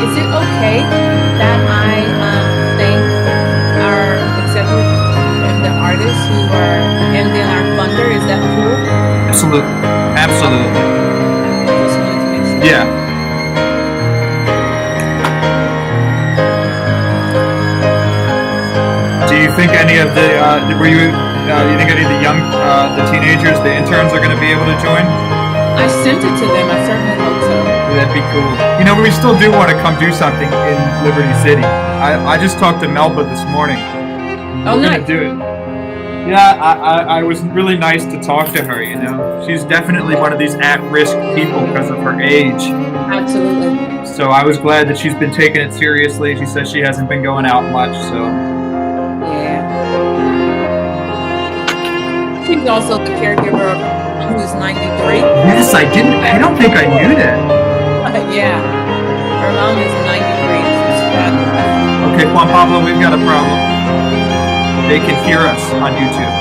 Is it okay that I thank our executive and the artists who are ending our funder? Is that cool? Absolutely. Absolutely. Just wanted to make sure. Yeah. Do you think any of the you think any of the young the teenagers, the interns are going to be able to join? I sent it to them. I certainly hope so. That'd be cool. You know, we still do want to come do something in Liberty City. I just talked to Melba this morning. Oh, We're nice. gonna do it. Yeah, I was really nice to talk to her, you know. She's definitely one of these at-risk people because of her age. Absolutely. So I was glad that she's been taking it seriously. She says she hasn't been going out much, so. Yeah. She's also the caregiver of who's 93. Yes, I don't think I knew that. Yeah. Her mom is 93. She's fabulous. Okay, Juan Pablo, we've got a problem. They can hear us on YouTube.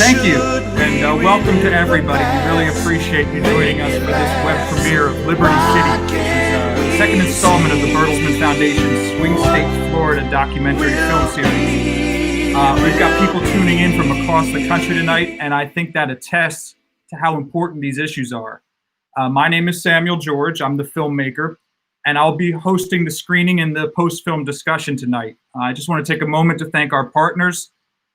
Thank you, and welcome to everybody. We really appreciate you joining us for this web premiere of Liberty City, which is the second installment of the Bertelsmann Foundation's Swing State, Florida documentary film series. We've got people tuning in from across the country tonight, and I think that attests to how important these issues are. My name is Samuel George. I'm the filmmaker, and I'll be hosting the screening and the post-film discussion tonight. I just want to take a moment to thank our partners,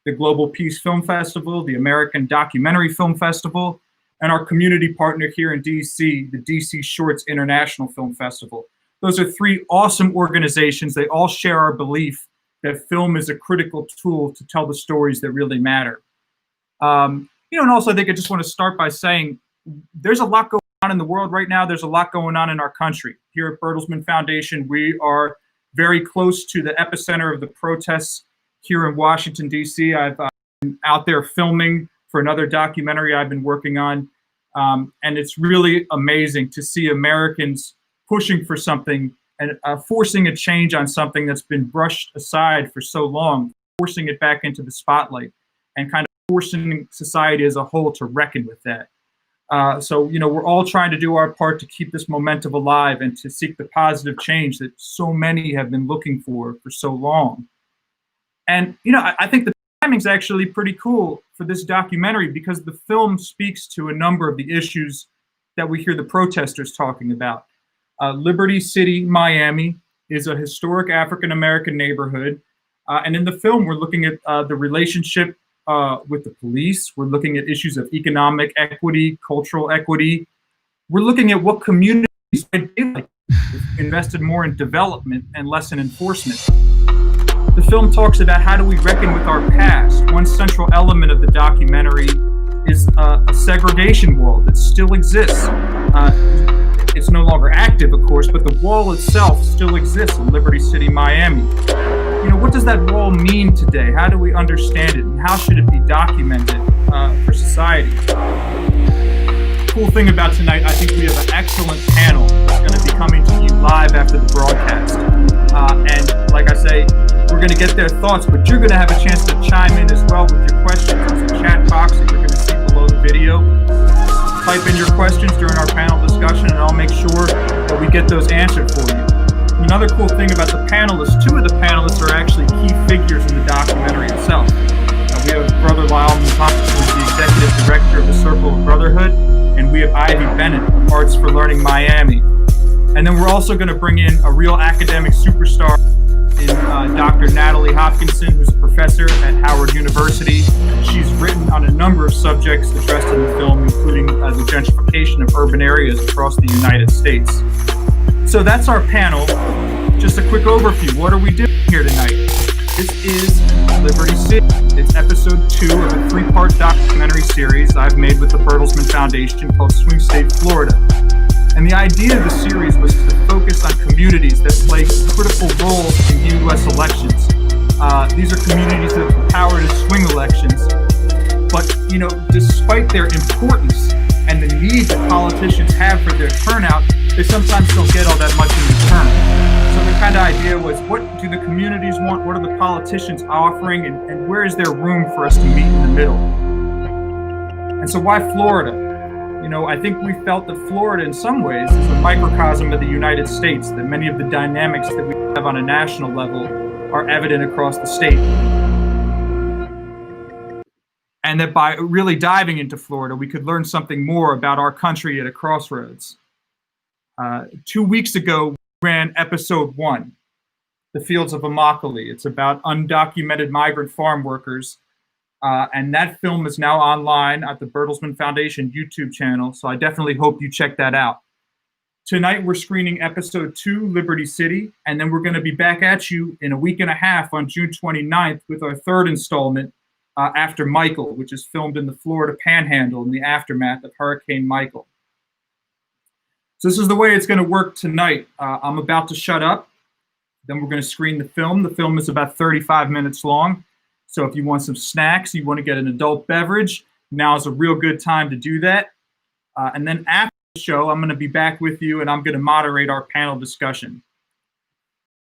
the Global Peace Film Festival, the American Documentary Film Festival, and our community partner here in DC, the DC Shorts International Film Festival. Those are three awesome organizations. They all share our belief that film is a critical tool to tell the stories that really matter. And also I think I just want to start by saying there's a lot going on in the world right now. There's a lot going on in our country. Here at Bertelsmann Foundation, we are very close to the epicenter of the protests here in Washington, D.C. I've been out there filming for another documentary I've been working on. And it's really amazing to see Americans pushing for something and forcing a change on something that's been brushed aside for so long, forcing it back into the spotlight and kind of forcing society as a whole to reckon with that. So we're all trying to do our part to keep this momentum alive and to seek the positive change that so many have been looking for so long. And, I think the timing's actually pretty cool for this documentary because the film speaks to a number of the issues that we hear the protesters talking about. Liberty City, Miami is a historic African-American neighborhood. And in the film, we're looking at the relationship with the police. We're looking at issues of economic equity, cultural equity. We're looking at what communities might be like if we invested more in development and less in enforcement. The film talks about how do we reckon with our past. One central element of the documentary is a segregation wall that still exists. It's no longer active, of course, but the wall itself still exists in Liberty City, Miami. What does that wall mean today? How do we understand it, and how should it be documented for society? Cool thing about tonight, I think we have an excellent panel that's going to be coming to you live after the broadcast. And like I say, we're going to get their thoughts, but you're going to have a chance to chime in as well with your questions. There's a chat box that you're going to see below the video. Type in your questions during our panel discussion, and I'll make sure that we get those answered for you. Another cool thing about the panelists, two of the panelists are actually key figures in the documentary itself. We have Brother Lyle, who's the executive director of the Circle of Brotherhood, and we have Ivy Bennett of Arts for Learning Miami. And then we're also going to bring in a real academic superstar in Dr. Natalie Hopkinson, who's a professor at Howard University. She's written on a number of subjects addressed in the film, including the gentrification of urban areas across the United States. So that's our panel. Just a quick overview. What are we doing here tonight? This is Liberty City. It's episode 2 of a 3-part documentary series I've made with the Bertelsmann Foundation called Swing State, Florida. And the idea of the series was to focus on communities that play critical roles in U.S. elections. These are communities that have the power to swing elections. But, despite their importance and the need that politicians have for their turnout, they sometimes don't get all that much in return. So the kind of idea was, what do the communities want? What are the politicians offering? And where is there room for us to meet in the middle? And so why Florida? I think we felt that Florida in some ways is a microcosm of the United States, that many of the dynamics that we have on a national level are evident across the state. And that by really diving into Florida, we could learn something more about our country at a crossroads. 2 weeks ago, we ran episode 1, The Fields of Immokalee. It's about undocumented migrant farm workers. And that film is now online at the Bertelsmann Foundation YouTube channel, so I definitely hope you check that out. Tonight, we're screening episode 2, Liberty City, and then we're going to be back at you in a week and a half on June 29th with our third installment, After Michael, which is filmed in the Florida Panhandle in the aftermath of Hurricane Michael. So this is the way it's going to work tonight. I'm about to shut up. Then we're going to screen the film. The film is about 35 minutes long. So if you want some snacks, you want to get an adult beverage, now is a real good time to do that. And then after the show, I'm going to be back with you and I'm going to moderate our panel discussion.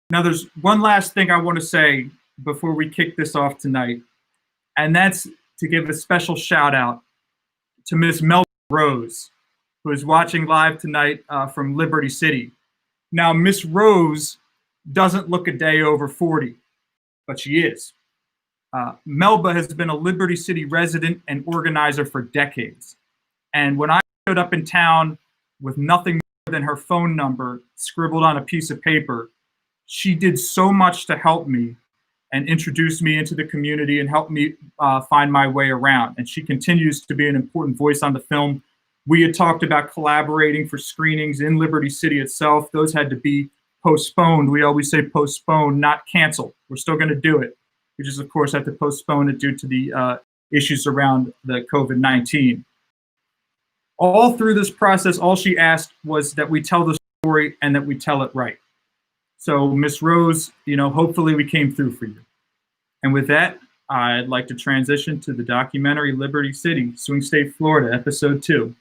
Now, there's one last thing I want to say before we kick this off tonight. And that's to give a special shout out to Miss Melba Rose, who is watching live tonight from Liberty City. Now, Miss Rose doesn't look a day over 40, but she is. Melba has been a Liberty City resident and organizer for decades. And when I showed up in town with nothing more than her phone number scribbled on a piece of paper, she did so much to help me and introduce me into the community and help me find my way around. And she continues to be an important voice on the film. We had talked about collaborating for screenings in Liberty City itself. Those had to be postponed. We always say postponed, not canceled. We're still going to do it. We just, of course, have to postpone it due to the issues around the COVID-19. All through this process, all she asked was that we tell the story and that we tell it right. So, Miss Rose, hopefully we came through for you. And with that, I'd like to transition to the documentary Liberty City, Swing State, Florida, Episode 2.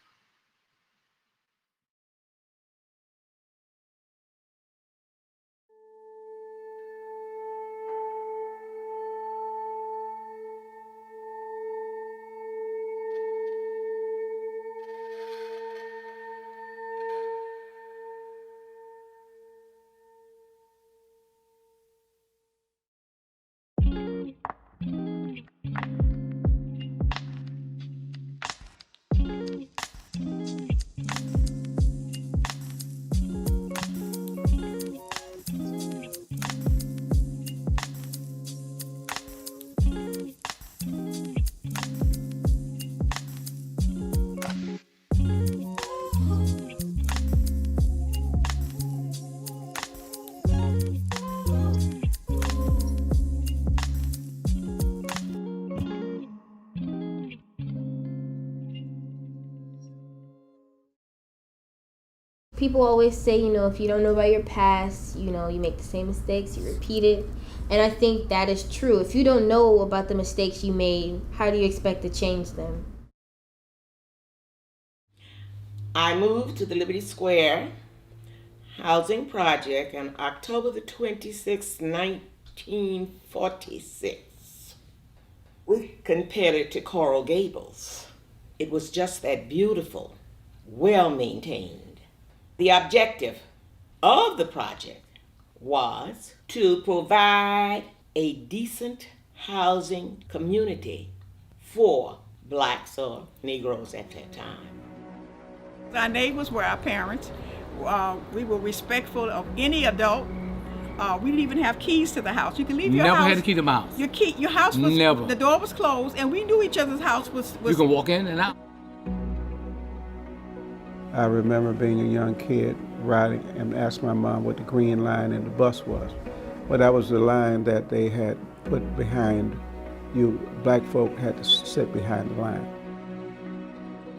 People always say, if you don't know about your past, you make the same mistakes, you repeat it. And I think that is true. If you don't know about the mistakes you made, how do you expect to change them? I moved to the Liberty Square housing project on October the 26th, 1946. We compared it to Coral Gables. It was just that beautiful, well-maintained. The objective of the project was to provide a decent housing community for blacks or Negroes at that time. Our neighbors were our parents. We were respectful of any adult. We didn't even have keys to the house. You can leave your house. Never had a key to my house. Your house was Never. The door was closed, and we knew each other's house was. You can walk in and out. I remember being a young kid riding and asking my mom what the green line in the bus was. Well, that was the line that they had put behind you. Black folk had to sit behind the line.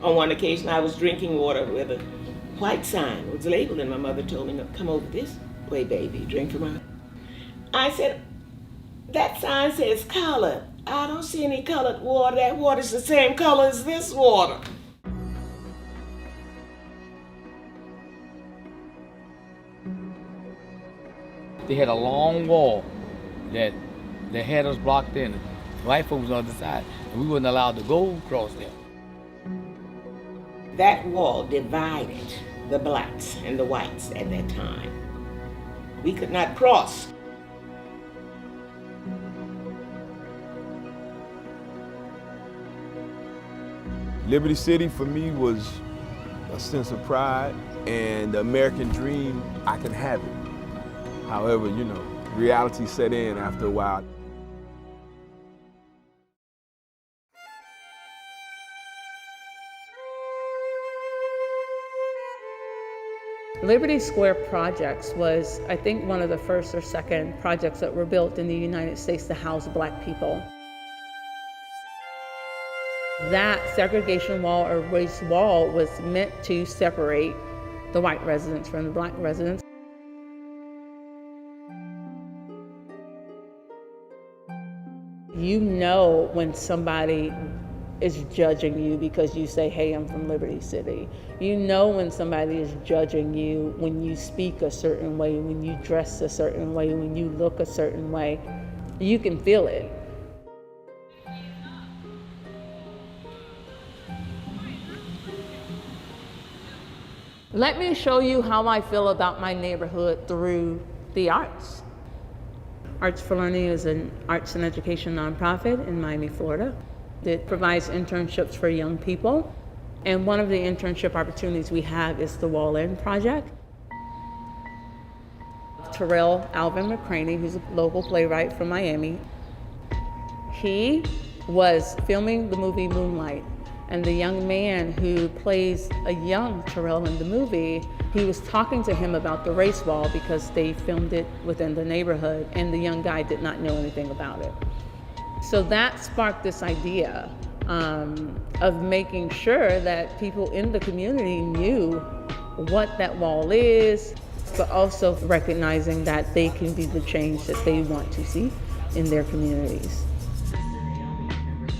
On one occasion, I was drinking water with a white sign was labeled, and my mother told me, "No, come over this way, baby, drink from her." I said, "That sign says colored. I don't see any colored water. That water's the same color as this water." They had a long wall that had us blocked in. White folks on the other side, and we weren't allowed to go across there. That wall divided the blacks and the whites at that time. We could not cross. Liberty City for me was a sense of pride and the American dream. I could have it. However, reality set in after a while. Liberty Square Projects was, I think, one of the first or second projects that were built in the United States to house Black people. That segregation wall or race wall was meant to separate the white residents from the Black residents. You know when somebody is judging you because you say, "Hey, I'm from Liberty City." You know when somebody is judging you when you speak a certain way, when you dress a certain way, when you look a certain way. You can feel it. Let me show you how I feel about my neighborhood through the arts. Arts for Learning is an arts and education nonprofit in Miami, Florida. It provides internships for young people. And one of the internship opportunities we have is the Wall In Project. Terrell Alvin McCraney, who's a local playwright from Miami, he was filming the movie Moonlight. And the young man who plays a young Terrell in the movie, he was talking to him about the race wall because they filmed it within the neighborhood and the young guy did not know anything about it. So that sparked this idea of making sure that people in the community knew what that wall is, but also recognizing that they can be the change that they want to see in their communities.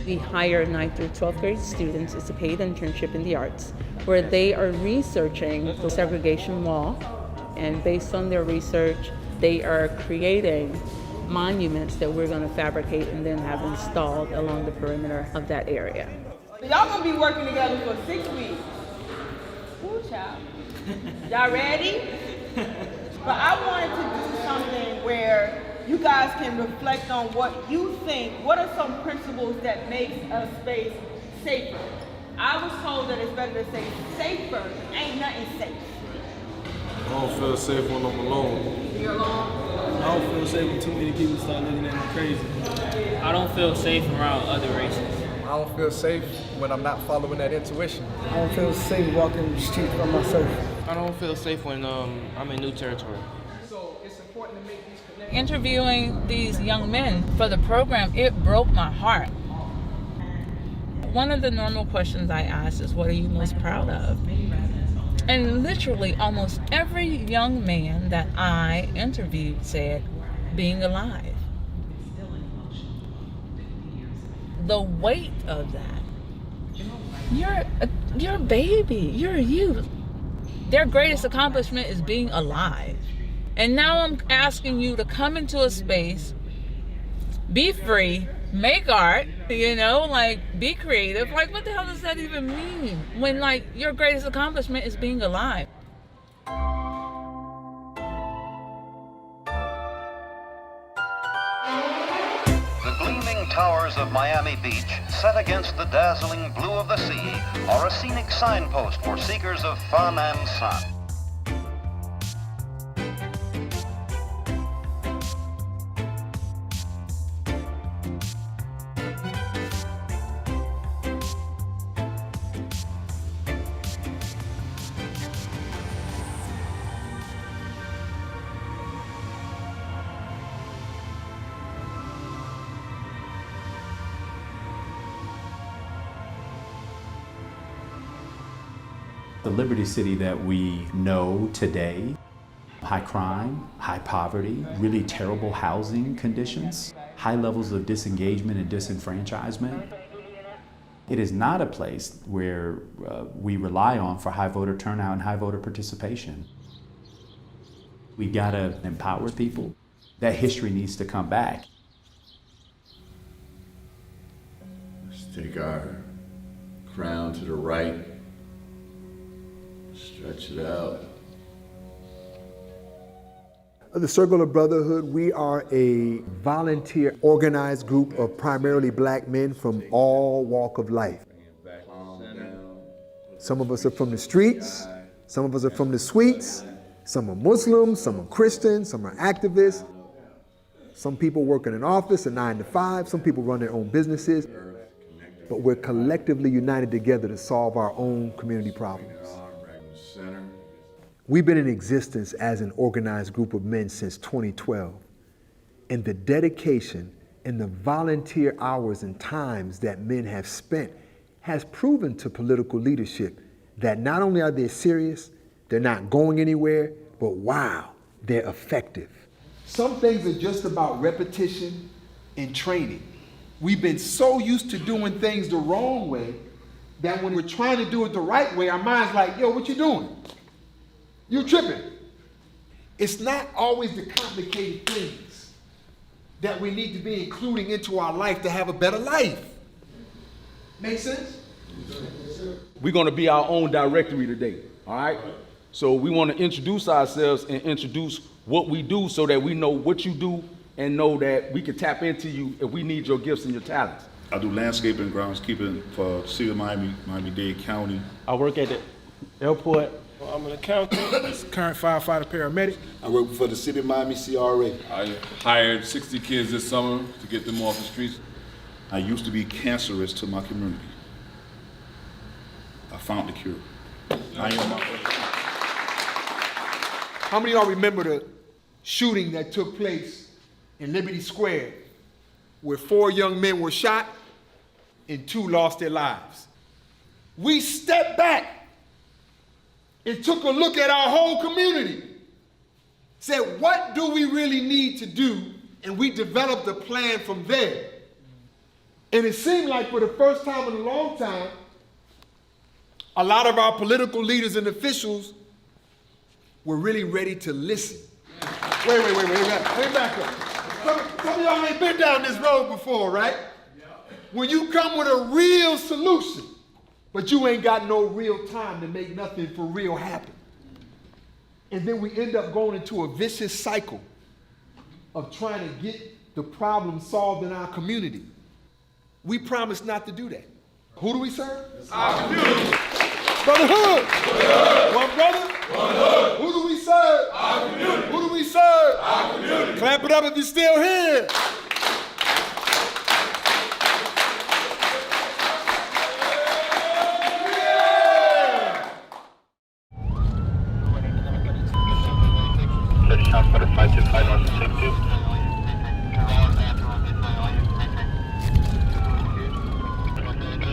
We hire 9th through 12th grade students. It's a paid internship in the arts where they are researching the segregation wall, and based on their research, they are creating monuments that we're going to fabricate and then have installed along the perimeter of that area. Y'all gonna be working together for 6 weeks. Woo, child. Y'all ready? But I wanted to do something where you guys can reflect on what you think. What are some principles that makes a space safer? I was told that it's better to say safer. Ain't nothing safe. I don't feel safe when I'm alone. You're alone? I don't feel safe when too many people start looking at me crazy. I don't feel safe around other races. I don't feel safe when I'm not following that intuition. I don't feel safe walking the streets by myself. I don't feel safe when I'm in new territory. So it's important to make these connections. Interviewing these young men for the program, it broke my heart. One of the normal questions I ask is, what are you most proud of? And literally almost every young man that I interviewed said, being alive. The weight of that. You're a baby, you're a youth. Their greatest accomplishment is being alive. And now I'm asking you to come into a space, be free, make art, be creative. Like, what the hell does that even mean? When, your greatest accomplishment is being alive. The gleaming towers of Miami Beach, set against the dazzling blue of the sea, are a scenic signpost for seekers of fun and sun. The Liberty City that we know today, high crime, high poverty, really terrible housing conditions, high levels of disengagement and disenfranchisement. It is not a place where we rely on for high voter turnout and high voter participation. We gotta empower people. That history needs to come back. Let's take our crown to the right. Stretch it out. The Circle of Brotherhood, we are a volunteer organized group of primarily black men from all walk of life. Some of us are from the streets, some of us are from the suites, some are Muslims, some are Christians, some are activists. Some people work in an office, a 9 to 5, some people run their own businesses, but we're collectively united together to solve our own community problems. We've been in existence as an organized group of men since 2012, and the dedication and the volunteer hours and times that men have spent has proven to political leadership that not only are they serious, they're not going anywhere, but wow, they're effective. Some things are just about repetition and training. We've been so used to doing things the wrong way that when we're trying to do it the right way, our mind's like, yo, what you doing? You tripping. It's not always the complicated things that we need to be including into our life to have a better life. Make sense? We're gonna be our own directory today, all right? So we wanna introduce ourselves and introduce what we do so that we know what you do and know that we can tap into you if we need your gifts and your talents. I do landscaping and groundskeeping for the city of Miami, Miami-Dade County. I work at the airport. I'm an accountant, current firefighter paramedic. I work for the city of Miami CRA. I hired 60 kids this summer to get them off the streets. I used to be cancerous to my community. I found the cure. I am my How many of y'all remember the shooting that took place in Liberty Square where 4 young men were shot and 2 lost their lives? We stepped back and took a look at our whole community, said, what do we really need to do? And we developed a plan from there. And it seemed like for the first time in a long time, a lot of our political leaders and officials were really ready to listen. Wait, back up. Some of y'all ain't been down this road before, right? When you come with a real solution, but you ain't got no real time to make nothing for real happen. And then we end up going into a vicious cycle of trying to get the problem solved in our community. We promise not to do that. Who do we serve? Our community. Brotherhood. One brother. One hood. Who do we serve? Our community. Who do we serve? Our community. Clap it up if you're still here.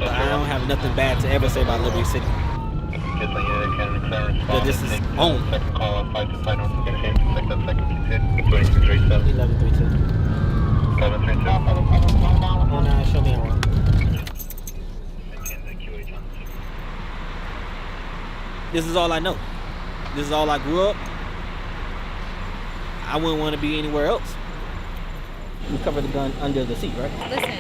I don't have nothing bad to ever say about Liberty City. But this is home. 1132. Oh, no, show me around. This is all I know. This is all I grew up. I wouldn't want to be anywhere else. You cover the gun under the seat, right? Listen,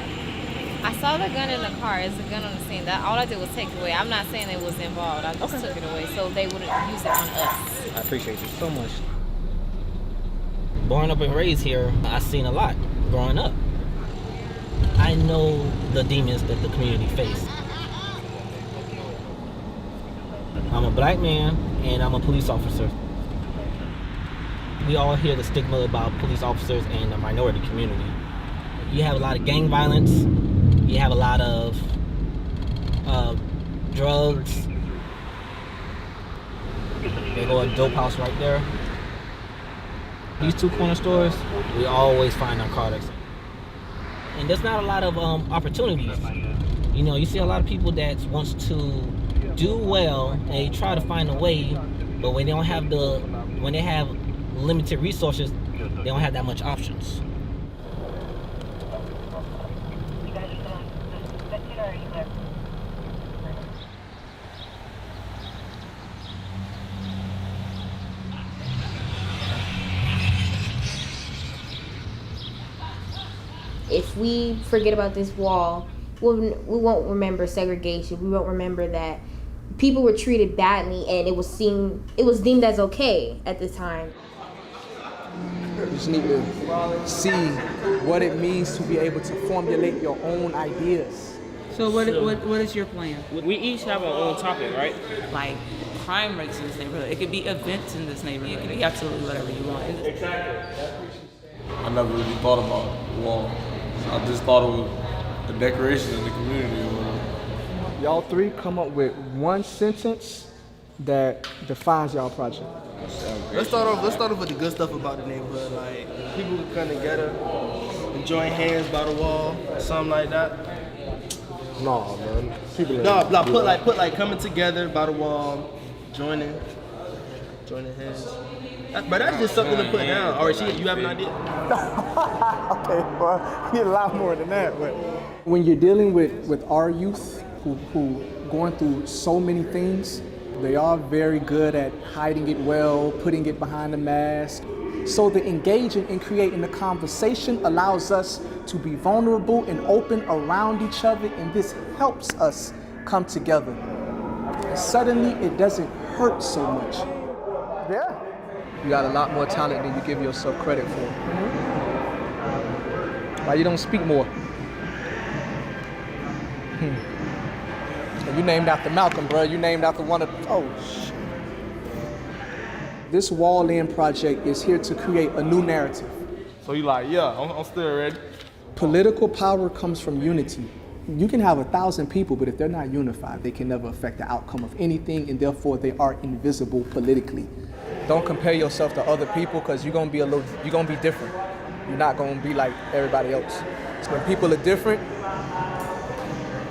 I saw the gun in the car. It's a gun on the scene. That all I did was take it away. I'm not saying it was involved. I just took it away so they wouldn't use it on us. I appreciate you so much. Born up and raised here, I've seen a lot growing up. I know the demons that the community face. I'm a black man and I'm a police officer. We all hear the stigma about police officers and the minority community. You have a lot of gang violence. You have a lot of drugs. They go a dope house right there. These 2 corner stores, we always find narcotics. And there's not a lot of opportunities. You know, you see a lot of people that wants to do well and they try to find a way, but when they don't have when they have limited resources, they don't have that much options. If we forget about this wall, we won't remember segregation. We won't remember that people were treated badly and it was deemed as okay at the time. You just need to see what it means to be able to formulate your own ideas. So what is your plan? We each have our own topic, right? Like crime rates in this neighborhood. It could be events in this neighborhood. It could be absolutely whatever you want. Exactly. I never really thought about the wall. I just thought it was the decorations in the community or whatever. Y'all 3 come up with one sentence that defines y'all project. Let's start off with the good stuff about the neighborhood. Like people can come together and join hands by the wall, something like that. No, man. Put like coming together by the wall, joining hands. But that's just something to put down. Or you have an idea? Okay, well, you need a lot more than that. But when you're dealing with our youth who going through so many things, they are very good at hiding it well, putting it behind a mask. So the engaging and creating the conversation allows us to be vulnerable and open around each other, and this helps us come together. And suddenly it doesn't hurt so much. Yeah. You got a lot more talent than you give yourself credit for. Why you don't speak more? You named after Malcolm, bro. You named after one of, oh, shit. This wall-in project is here to create a new narrative. So you like, yeah, I'm still ready. Political power comes from unity. You can have 1,000 people, but if they're not unified, they can never affect the outcome of anything, and therefore they are invisible politically. Don't compare yourself to other people, because you're gonna be different. You're not gonna be like everybody else. So when people are different,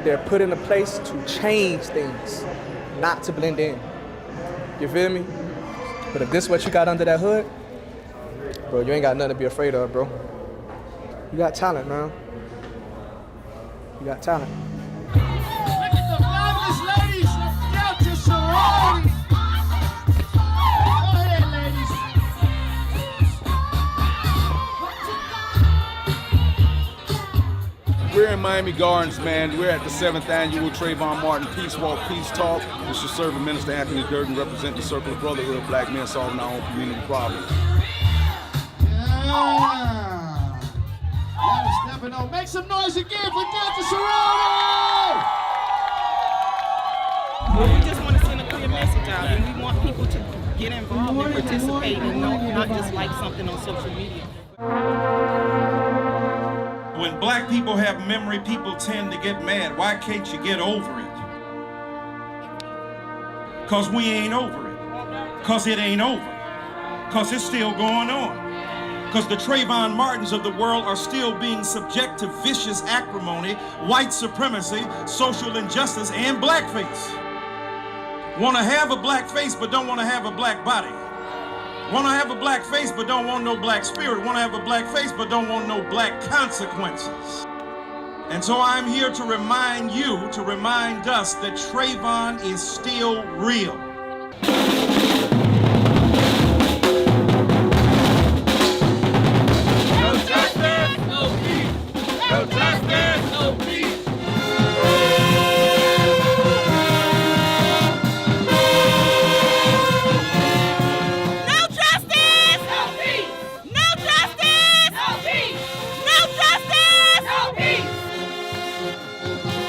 they're put in a place to change things, not to blend in. You feel me? But if this is what you got under that hood, bro, you ain't got nothing to be afraid of, bro. You got talent, man. You got talent. Look at the fabulous ladies of Delta sorority. Go ahead, ladies. We're in Miami Gardens, man. We're at the 7th annual Trayvon Martin Peace Walk, Peace Talk. This is Serving Minister Anthony Durden, representing the Circle of Brotherhood, Black men solving our own community problems. Yeah. Y'all are stepping on. Make some noise again for Delta sorority! Well, we just want to send a clear message out, and we want people to get involved and participate and not just like something on social media. When black people have memory, people tend to get mad. Why can't you get over it? Because we ain't over it. Because it ain't over. Because it's still going on. Because the Trayvon Martins of the world are still being subject to vicious acrimony, white supremacy, social injustice, and blackface. Want to have a black face but don't want to have a black body. Want to have a black face but don't want no black spirit. Want to have a black face but don't want no black consequences. And so I'm here to remind you, to remind us that Trayvon is still real. No justice, no peace. No justice, no peace.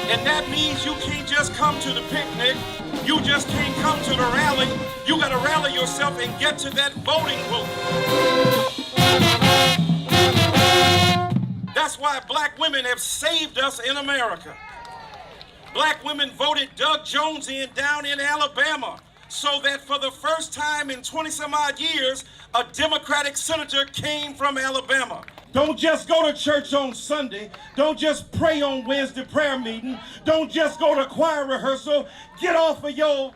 And that means you can't just come to the picnic. You just can't come to the rally. You got to rally yourself and get to that voting booth. That's why black women have saved us in America. Black women voted Doug Jones in down in Alabama so that for the first time in 20 some odd years, a Democratic senator came from Alabama. Don't just go to church on Sunday. Don't just pray on Wednesday prayer meeting. Don't just go to choir rehearsal. Get off of your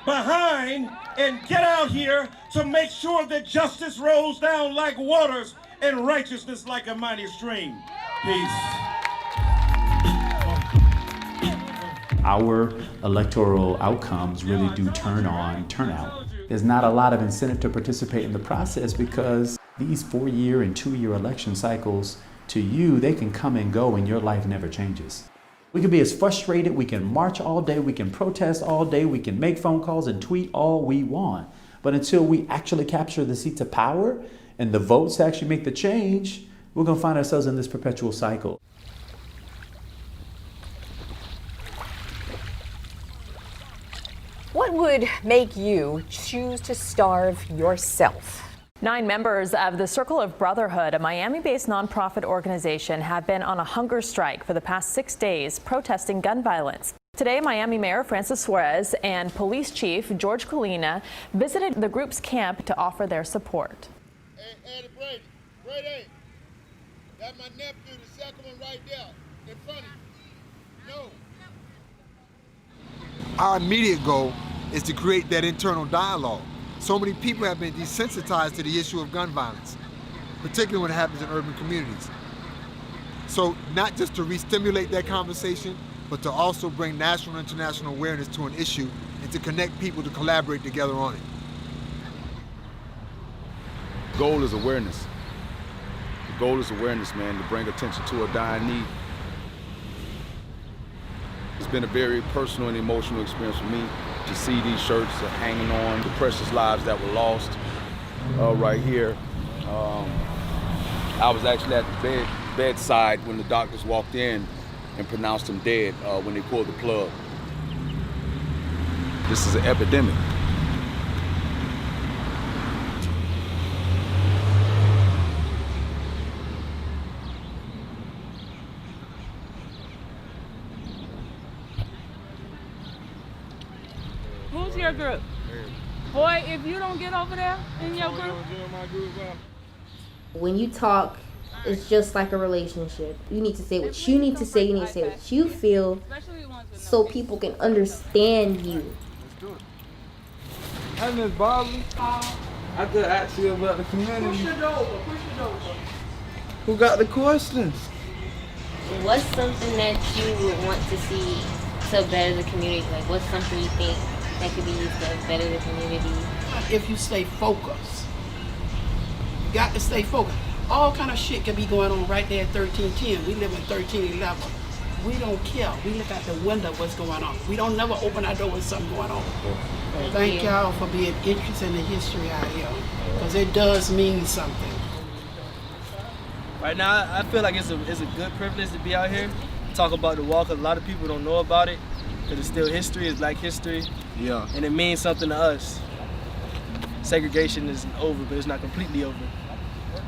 behind and get out here to make sure that justice rolls down like waters and righteousness like a mighty stream. Peace. Our electoral outcomes really do turn on turnout. There's not a lot of incentive to participate in the process because these 4-year and 2-year election cycles, to you, they can come and go and your life never changes. We can be as frustrated, we can march all day, we can protest all day, we can make phone calls and tweet all we want. But until we actually capture the seats of power and the votes to actually make the change, we're gonna find ourselves in this perpetual cycle. What would make you choose to starve yourself? 9 members of the Circle of Brotherhood, a Miami-based nonprofit organization, have been on a hunger strike for the past 6 days protesting gun violence. Today, Miami Mayor Francis Suarez and Police Chief George Colina visited the group's camp to offer their support. Hey, Brady, that's my nephew, the second one right there, in front of you. No. Our immediate goal is to create that internal dialogue. So many people have been desensitized to the issue of gun violence, particularly when it happens in urban communities. So not just to re-stimulate that conversation, but to also bring national and international awareness to an issue and to connect people to collaborate together on it. The goal is awareness. The goal is awareness, man, to bring attention to a dying need. It's been a very personal and emotional experience for me to see these shirts hanging on, the precious lives that were lost right here. I was actually at the bedside when the doctors walked in and pronounced him dead when they pulled the plug. This is an epidemic. Who's your group? Boy, if you don't get over there in your group. When you talk, it's just like a relationship. You need to say what you need to say. You need to say what you feel so people can understand you. Hi, Miss Bobby. I could ask you about the community. Push it over. Who got the questions? What's something that you would want to see to better the community? Like, what's something you think that could be used to better the community? If you stay focused, you got to stay focused. All kind of shit can be going on right there at 1310. We live in 1311. We don't care. We look out the window what's going on. We don't never open our door with something going on. Thank y'all for being interested in the history out here, because it does mean something. Right now, I feel like it's a good privilege to be out here, talk about the wall, because a lot of people don't know about it, because it's still history, it's Black history, Yeah. and it means something to us. Segregation isn't over, but it's not completely over.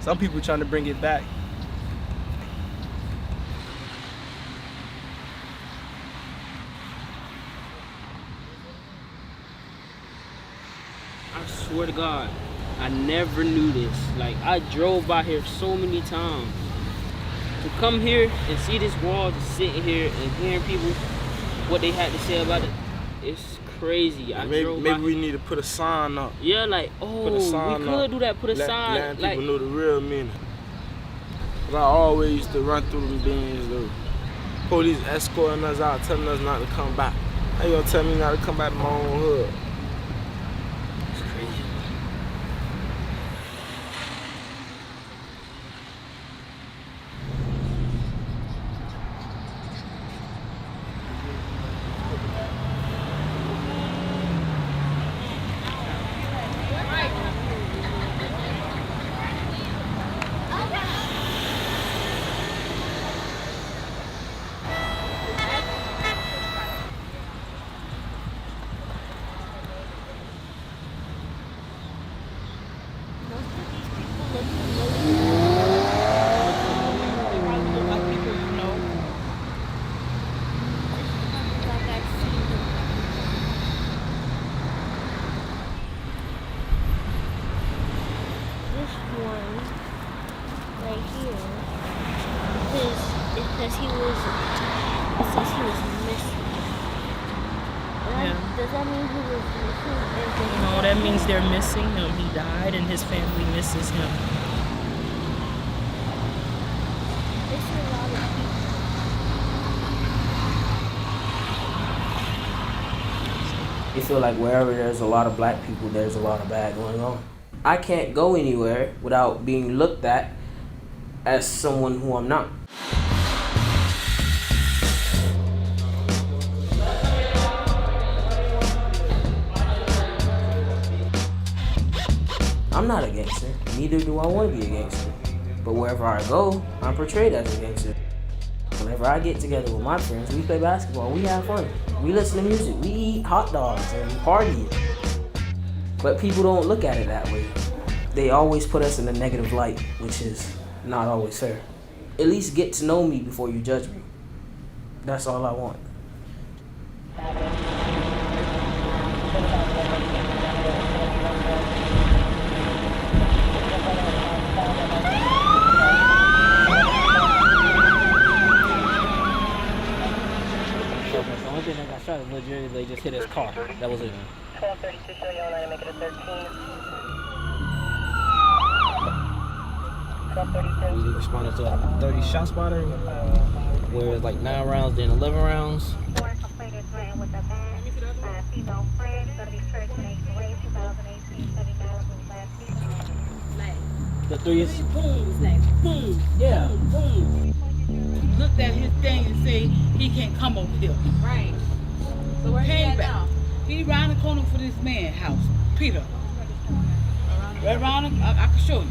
Some people trying to bring it back. I swear to God, I never knew this. Like, I drove by here so many times. To come here and see this wall, just sitting here and hearing people, what they had to say about it, it's crazy. Maybe we need to put a sign up. Yeah, like, Put a sign we could up. do that, put a sign. Letting Like, people know the real meaning. 'Cause I always used to run through them bins, the police escorting us out, telling us not to come back. How you gonna tell me not to come back to my own hood? it's crazy. Because he was missing. Yeah. Does that mean he was missing? No, that means they're missing him. He died and his family misses him. It's a lot of people. You feel like wherever there's a lot of Black people, there's a lot of bad going on. I can't go anywhere without being looked at as someone who I'm not. I'm not a gangster, neither do I want to be a gangster. But wherever I go, I'm portrayed as a gangster. Whenever I get together with my friends, we play basketball, we have fun. We listen to music, we eat hot dogs and party. But people don't look at it that way. They always put us in a negative light, which is not always fair. At least get to know me before you judge me. That's all I want. The only thing that got shot is legit, they just hit his car. That was it. 1232, show you online and make it a 13. We responded to a 30 shot spotter, where it's like 9 rounds, then 11 rounds. The 3 is boom, boom, yeah, boom. Looked at his thing and say he can't come over here. Right. So where he at now? He around the corner for this man's house, Peter. Right around him, I can show you.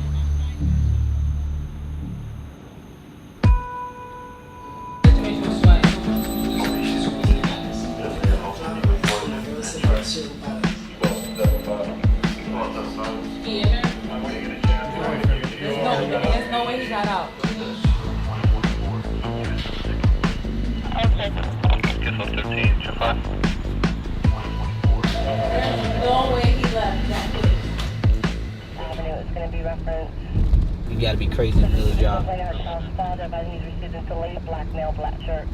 There's no way he got out. There's no way he left that quick. It's going to be referenced. You gotta be crazy to do the job. Father, but he's receiving delayed black male, black shirt.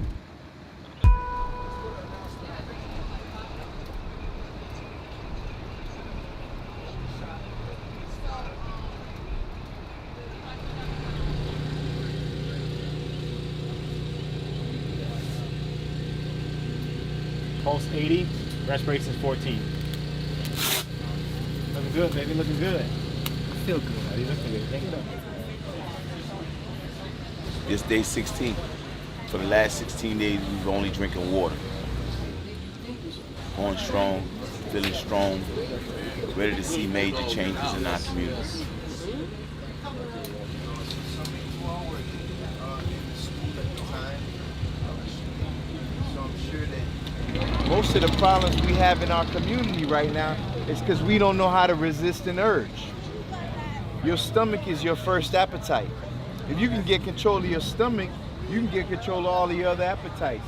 Pulse 80, respiration 14. Looking good, baby, looking good. Feel good, buddy, looking good. Thank you. This day 16. For the last 16 days, we were only drinking water. Going strong, feeling strong, ready to see major changes in our community. Most of the problems we have in our community right now is because we don't know how to resist an urge. Your stomach is your first appetite. If you can get control of your stomach, you can get control of all the other appetites.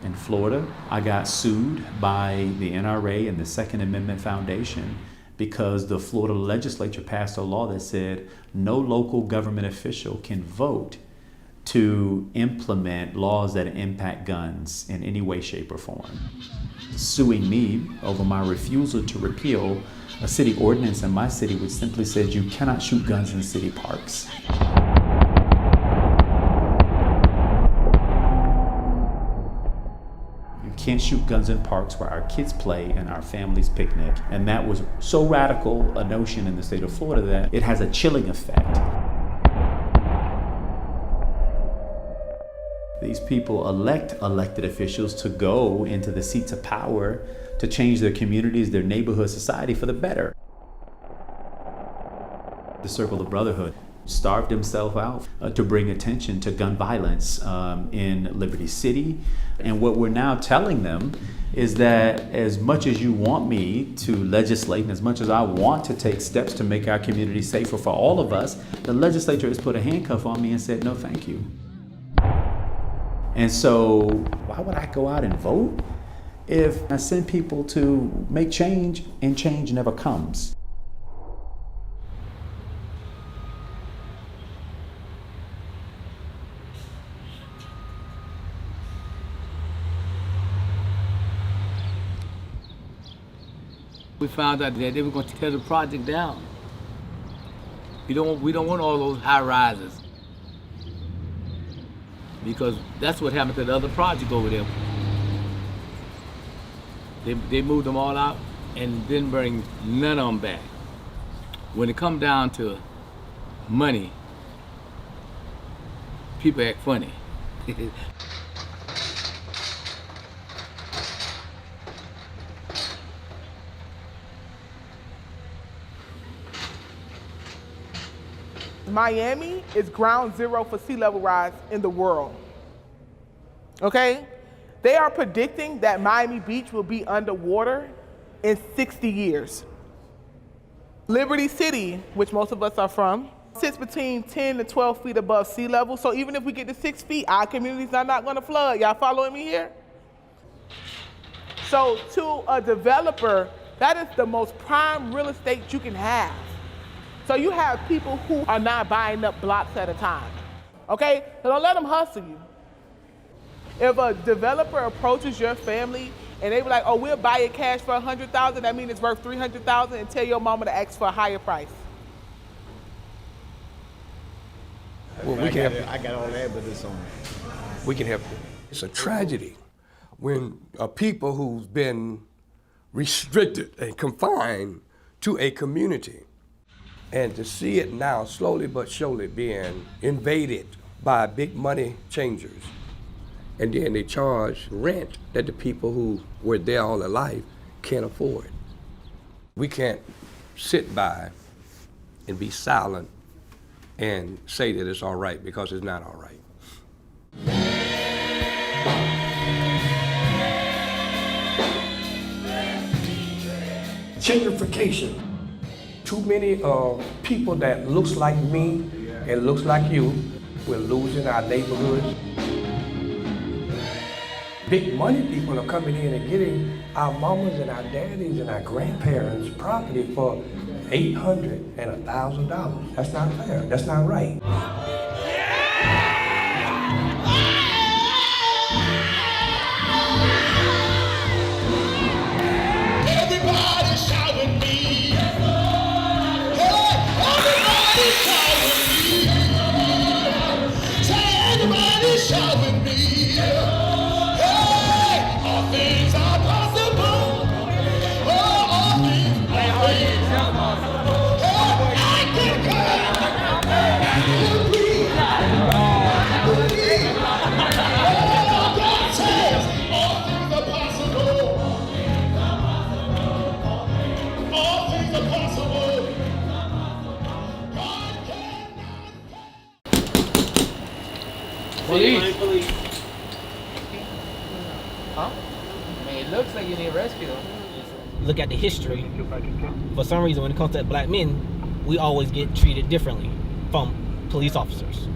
In Florida, I got sued by the NRA and the Second Amendment Foundation because the Florida legislature passed a law that said no local government official can vote to implement laws that impact guns in any way, shape, or form. Suing me over my refusal to repeal a city ordinance in my city which simply said you cannot shoot guns in city parks. Can't shoot guns in parks where our kids play and our families picnic. And that was so radical a notion in the state of Florida that it has a chilling effect. These people elect elected officials to go into the seats of power to change their communities, their neighborhood, society for the better. The Circle of Brotherhood starved himself out to bring attention to gun violence in Liberty City. And what we're now telling them is that as much as you want me to legislate and as much as I want to take steps to make our community safer for all of us, the legislature has put a handcuff on me and said, no, thank you. And so why would I go out and vote if I send people to make change and change never comes? We found out that they were going to tear the project down. We don't want all those high rises because that's what happened to the other project over there. They moved them all out and didn't bring none of them back. When it come down to money, people act funny. Miami is ground zero for sea level rise in the world. Okay? They are predicting that Miami Beach will be underwater in 60 years. Liberty City, which most of us are from, sits between 10 to 12 feet above sea level. So even if we get to 6 feet, our communities are not going to flood. Y'all following me here? So to a developer, that is the most prime real estate you can have. So you have people who are not buying up blocks at a time, okay? So don't let them hustle you. If a developer approaches your family and they be like, oh, we'll buy it cash for $100,000, that means it's worth 300,000, and tell your mama to ask for a higher price. Well, we can help you. I got all the evidence on it. We can help you. It's a tragedy when a people who's been restricted and confined to a community, and to see it now slowly but surely being invaded by big money changers, and then they charge rent that the people who were there all their life can't afford. We can't sit by and be silent and say that it's all right, because it's not all right. Gentrification. Too many people that looks like me and looks like you, we're losing our neighborhoods. Big money people are coming in and getting our mamas and our daddies and our grandparents' property for $800 and $1,000. That's not fair. That's not right. Everybody shout with me. Everybody shout with me. Say everybody shout with me. Hey, all things are possible. Oh, all things are possible. I can come. Oh, God says all things are possible. All things are possible. Police. Huh? I mean, it looks like you need rescue though. Look at the history. For some reason, when it comes to black men, we always get treated differently from police officers.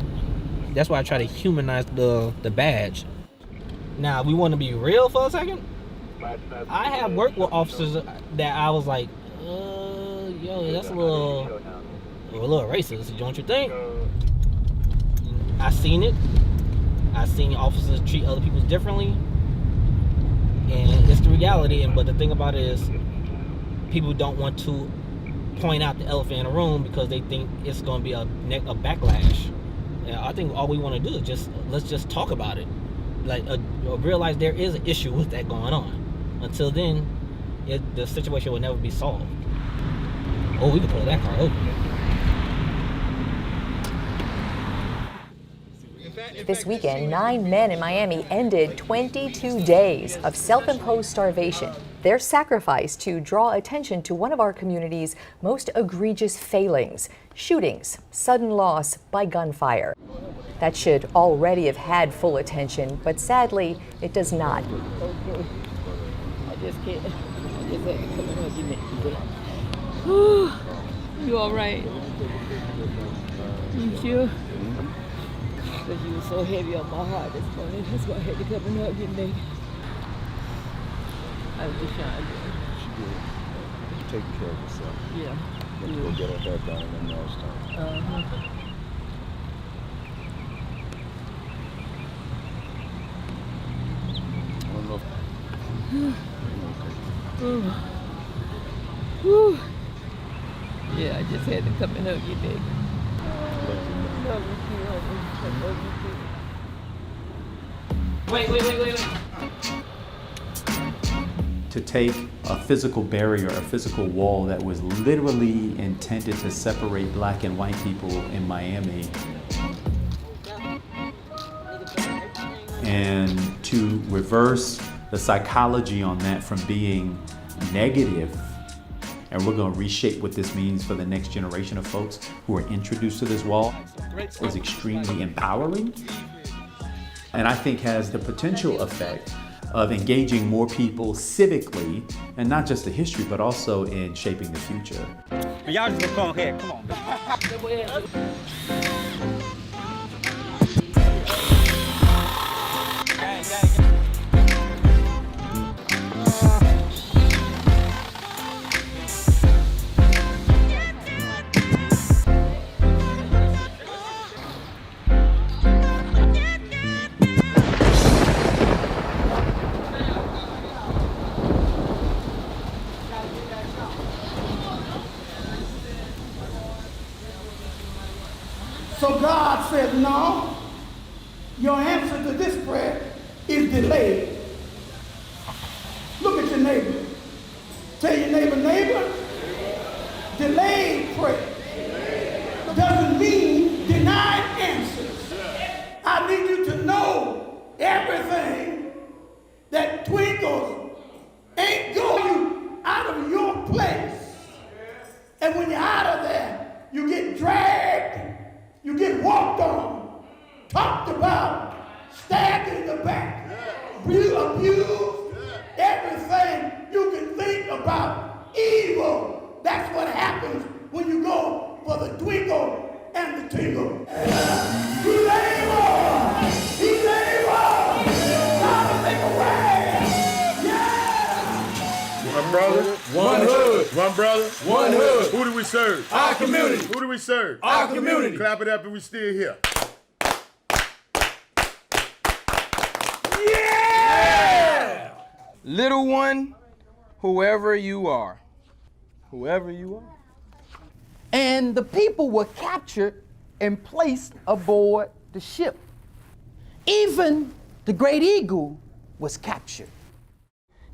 That's why I try to humanize the badge. Now, we want to be real for a second. I have worked with officers that I was like, yo, that's a little racist, don't you think? I seen it. I seen officers treat other people differently, and it's the reality. But the thing about it is, people don't want to point out the elephant in the room because they think it's going to be a backlash. And I think all we want to do is let's just talk about it, realize there is an issue with that going on. Until then, the situation will never be solved. Oh, we can pull that car over. This weekend, 9 men in Miami ended 22 days of self-imposed starvation. Their sacrifice to draw attention to one of our community's most egregious failings: shootings, sudden loss by gunfire. That should already have had full attention, but sadly, it does not. I just can't. I just had to come and hug you, Nick. You all right? You sure? Because you were so heavy on my heart this morning. That's why I had to come and hug you, Nick. I was just trying to. She did. You're taking care of yourself. Yeah. Let me go get her hair done and then nails done. I don't know if... Yeah, I just had to come and hug you, Nick. Wait. To take a physical barrier, a physical wall that was literally intended to separate black and white people in Miami, and to reverse the psychology on that from being negative, and we're going to reshape what this means for the next generation of folks who are introduced to this wall, is extremely empowering, and I think has the potential effect of engaging more people civically, and not just the history, but also in shaping the future. Y'all just go ahead, come on. So God said, no, your answer to this prayer is delayed. Look at your neighbor. Tell your neighbor, neighbor, delayed prayer doesn't mean denied answers. I need you to know everything that twinkles ain't going out of your place. And when you're out of there, you get dragged, you get walked on, talked about, stabbed in the back, abused, everything you can think about evil. That's what happens when you go for the twinkle and the tingle. He's able! He's able! God will make a way! Yeah! One brother, one hood. One brother, one hood. Who do we serve? Our community. Who do we serve? Our community. Clap it up and we still here. Yeah! Little one, whoever you are. Whoever you are. And the people were captured and placed aboard the ship. Even the great eagle was captured.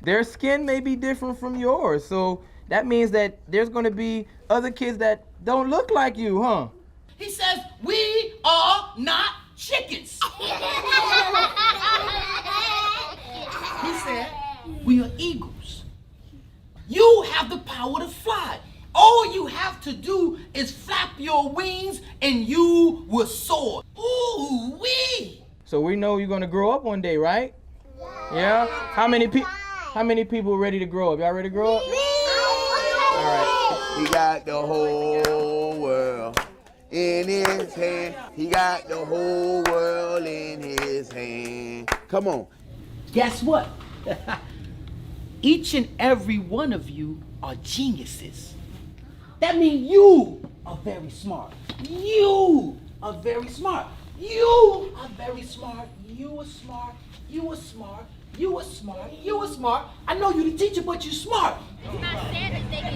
Their skin may be different from yours, so that means that there's gonna be other kids that don't look like you, huh? He says, we are not chickens. He said, we are eagles. You have the power to fly. All you have to do is flap your wings and you will soar. Ooh-wee! So we know you're gonna grow up one day, right? Yeah? How many people ready to grow up? Y'all ready to grow up? All right. He got the whole world in his hand. He got the whole world in his hand. Come on. Guess what? Each and every one of you are geniuses. That means you are very smart. You are very smart. You are very smart. You are smart. You are smart. You are smart. You are smart. I know you're the teacher, but you're smart. It's not fair that they get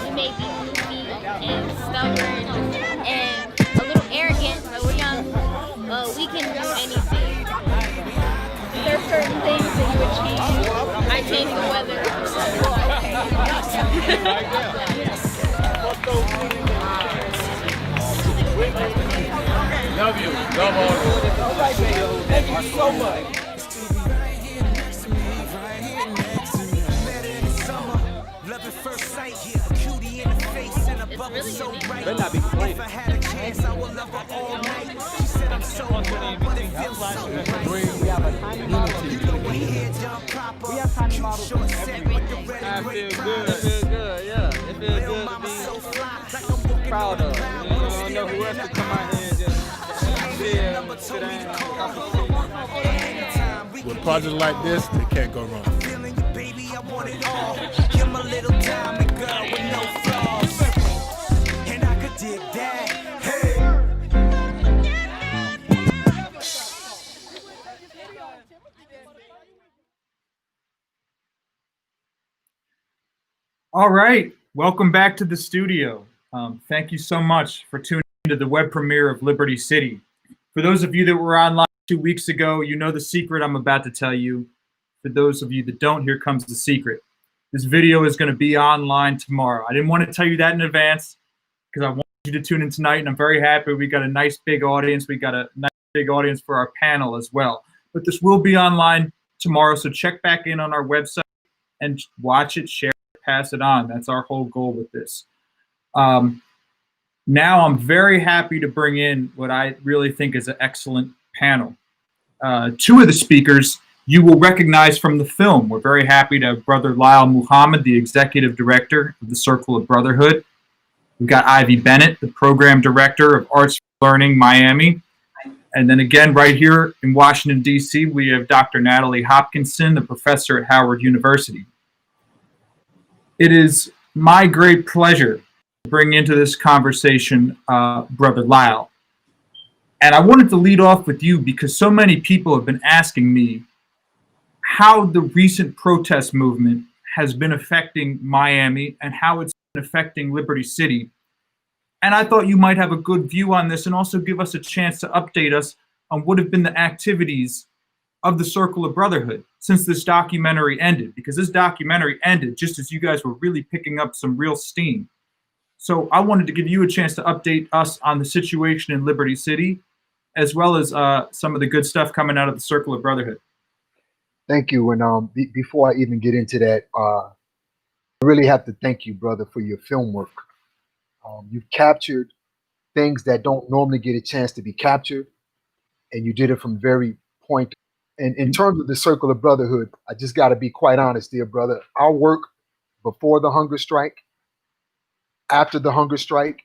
We may be goofy and stubborn and a little arrogant, but we're young. We can do anything. There are certain things that you achieve. I change the weather. Love you. Love all of you. All right, baby. Thank you so much. Better not be complaining. We have a tiny model. We have tiny models everywhere. I feel good. It feels good, yeah. It feels good to be proud of. You don't know who else to come out here and just sit down. With a project like this, it can't go wrong. All right, welcome back to the studio. Thank you so much for tuning into the web premiere of Liberty City. For those of you that were online 2 weeks ago, you know the secret I'm about to tell you. For those of you that don't, here comes the secret. This video is going to be online tomorrow. I didn't want to tell you that in advance because I want you to tune in tonight, and I'm very happy we got a nice big audience. We got a nice big audience for our panel as well. But this will be online tomorrow, so check back in on our website and watch it, share it, pass it on. That's our whole goal with this. Now I'm very happy to bring in what I really think is an excellent panel. Two of the speakers you will recognize from the film. We're very happy to have Brother Lyle Muhammad, the executive director of the Circle of Brotherhood. We've got Ivy Bennett, the program director of Arts for Learning Miami. And then again, right here in Washington, D.C., we have Dr. Natalie Hopkinson, the professor at Howard University. It is my great pleasure to bring into this conversation Brother Lyle. And I wanted to lead off with you because so many people have been asking me how the recent protest movement has been affecting Miami and how it's been affecting Liberty City. And I thought you might have a good view on this and also give us a chance to update us on what have been the activities of the Circle of Brotherhood since this documentary ended, because this documentary ended just as you guys were really picking up some real steam. So I wanted to give you a chance to update us on the situation in Liberty City, as well as some of the good stuff coming out of the Circle of Brotherhood. Thank you. And before I even get into that, I really have to thank you, brother, for your film work. You've captured things that don't normally get a chance to be captured, and you did it from very point. And in terms of the Circle of Brotherhood, I just got to be quite honest, dear brother. Our work before the hunger strike, after the hunger strike,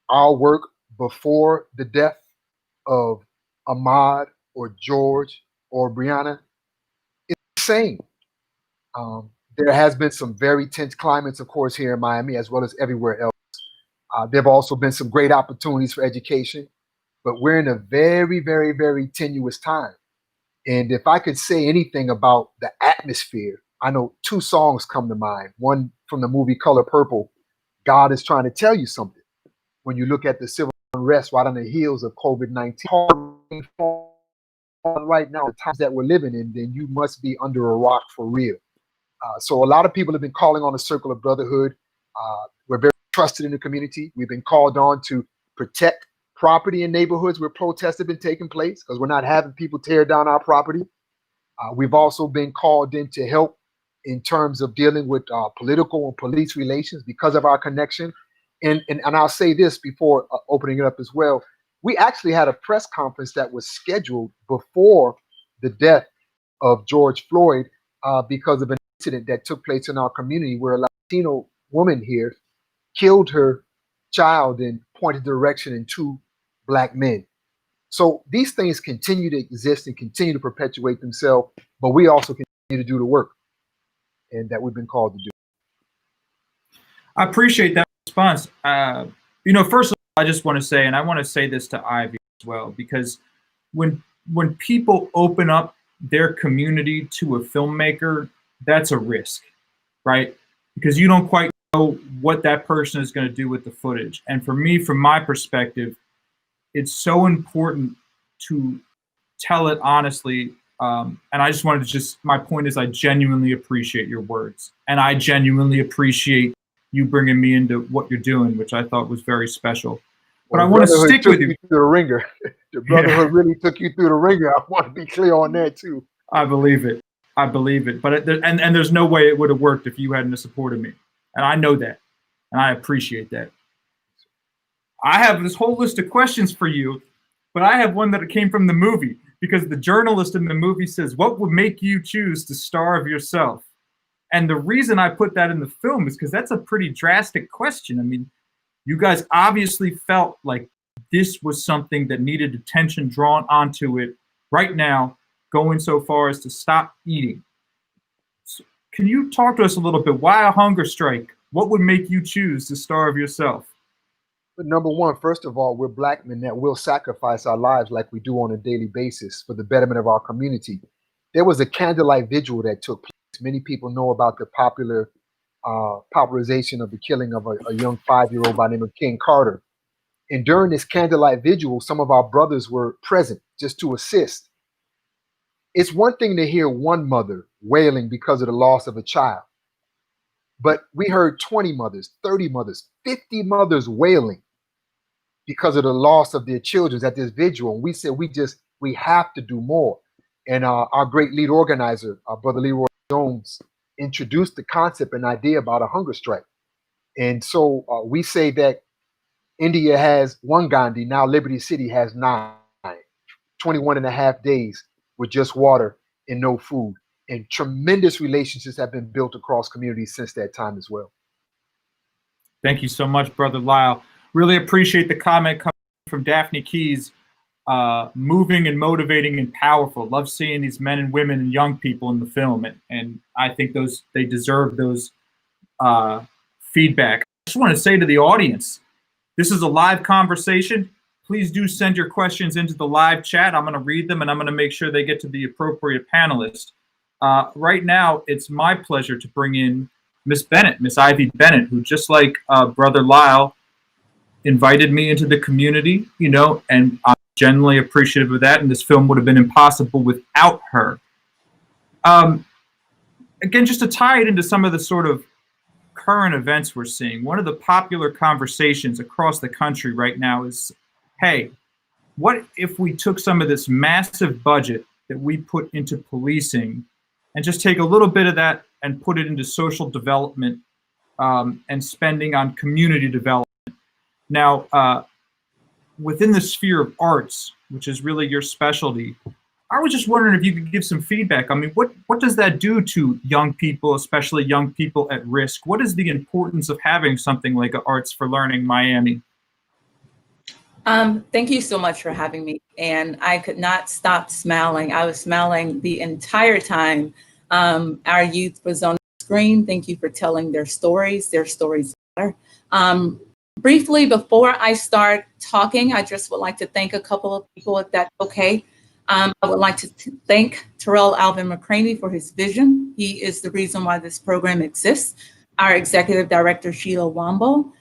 our work before the death of Ahmaud or George or Brianna, it's the same. There has been some very tense climates, of course, here in Miami, as well as everywhere else. There have also been some great opportunities for education, but we're in a very, very, very tenuous time. And if I could say anything about the atmosphere, I know two songs come to mind. One from the movie Color Purple, God is trying to tell you something. When you look at the civil unrest right on the heels of COVID-19, right now, the times that we're living in, then you must be under a rock for real. So a lot of people have been calling on the Circle of Brotherhood. We're very trusted in the community. We've been called on to protect property in neighborhoods where protests have been taking place, because we're not having people tear down our property. We've also been called in to help in terms of dealing with political and police relations because of our connection. And I'll say this before opening it up as well. We actually had a press conference that was scheduled before the death of George Floyd because of an incident that took place in our community where a Latino woman here killed her child and pointed the direction in two Black men. So these things continue to exist and continue to perpetuate themselves, but we also continue to do the work and that we've been called to do. I appreciate that response. First of all, I just want to say, and I want to say this to Ivy as well, because when people open up their community to a filmmaker, that's a risk, right? Because you don't quite know what that person is going to do with the footage. And for me, from my perspective, it's so important to tell it honestly. And I just wanted to my point is I genuinely appreciate your words. And I genuinely appreciate you bringing me into what you're doing, which I thought was very special. But I want to stick with you. To the ringer. The Brotherhood really took you through the ringer. I want to be clear on that too. I believe it. I believe it. But and there's no way it would have worked if you hadn't supported me. And I know that. And I appreciate that. I have this whole list of questions for you, but I have one that came from the movie, because the journalist in the movie says, what would make you choose to starve yourself? And the reason I put that in the film is because that's a pretty drastic question. I mean, you guys obviously felt like this was something that needed attention drawn onto it right now, going so far as to stop eating. So can you talk to us a little bit? Why a hunger strike? What would make you choose to starve yourself? But number one, first of all, we're Black men that will sacrifice our lives like we do on a daily basis for the betterment of our community. There was a candlelight vigil that took place. Many people know about the popularization of the killing of a young 5-year-old by the name of King Carter. And during this candlelight vigil, some of our brothers were present just to assist. It's one thing to hear one mother wailing because of the loss of a child, but we heard 20 mothers, 30 mothers, 50 mothers wailing because of the loss of their children at this vigil. And we said, we have to do more. And our great lead organizer, our brother Leroy Jones, introduced the concept and idea about a hunger strike. And so we say that India has one Gandhi, now Liberty City has 9, 21 and a half days with just water and no food. And tremendous relationships have been built across communities since that time as well. Thank you so much, Brother Lyle. Really appreciate the comment coming from Daphne Keys. Moving and motivating and powerful. Love seeing these men and women and young people in the film. And I think they deserve those feedback. I just want to say to the audience, this is a live conversation. Please do send your questions into the live chat. I'm going to read them and I'm going to make sure they get to the appropriate panelist. Right now, it's my pleasure to bring in Miss Bennett, Miss Ivy Bennett, who, just like Brother Lyle, invited me into the community, you know, and I'm genuinely appreciative of that. And this film would have been impossible without her. Again, just to tie it into some of the sort of current events we're seeing, one of the popular conversations across the country right now is, hey, what if we took some of this massive budget that we put into policing and just take a little bit of that and put it into social development and spending on community development? Now, within the sphere of arts, which is really your specialty, I was just wondering if you could give some feedback. I mean, what does that do to young people, especially young people at risk? What is the importance of having something like Arts for Learning Miami? Thank you so much for having me. And I could not stop smiling. I was smiling the entire time our youth was on the screen. Thank you for telling their stories. Their stories matter. Briefly, before I start talking, I just would like to thank a couple of people, if that's okay. I would like to thank Terrell Alvin McCraney for his vision. He is the reason why this program exists. Our executive director, Sheila Wambo,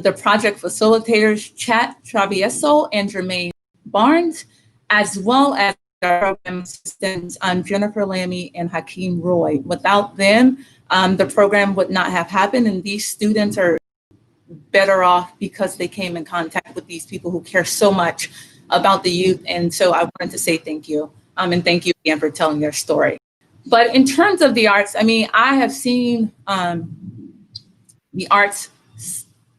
the project facilitators, Chat Travieso and Jermaine Barnes, as well as our program assistants, Jennifer Lammy and Hakeem Roy. Without them, the program would not have happened, and these students are better off because they came in contact with these people who care so much about the youth. And so I wanted to say thank you. And thank you again for telling their story. But in terms of the arts, I mean, I have seen the arts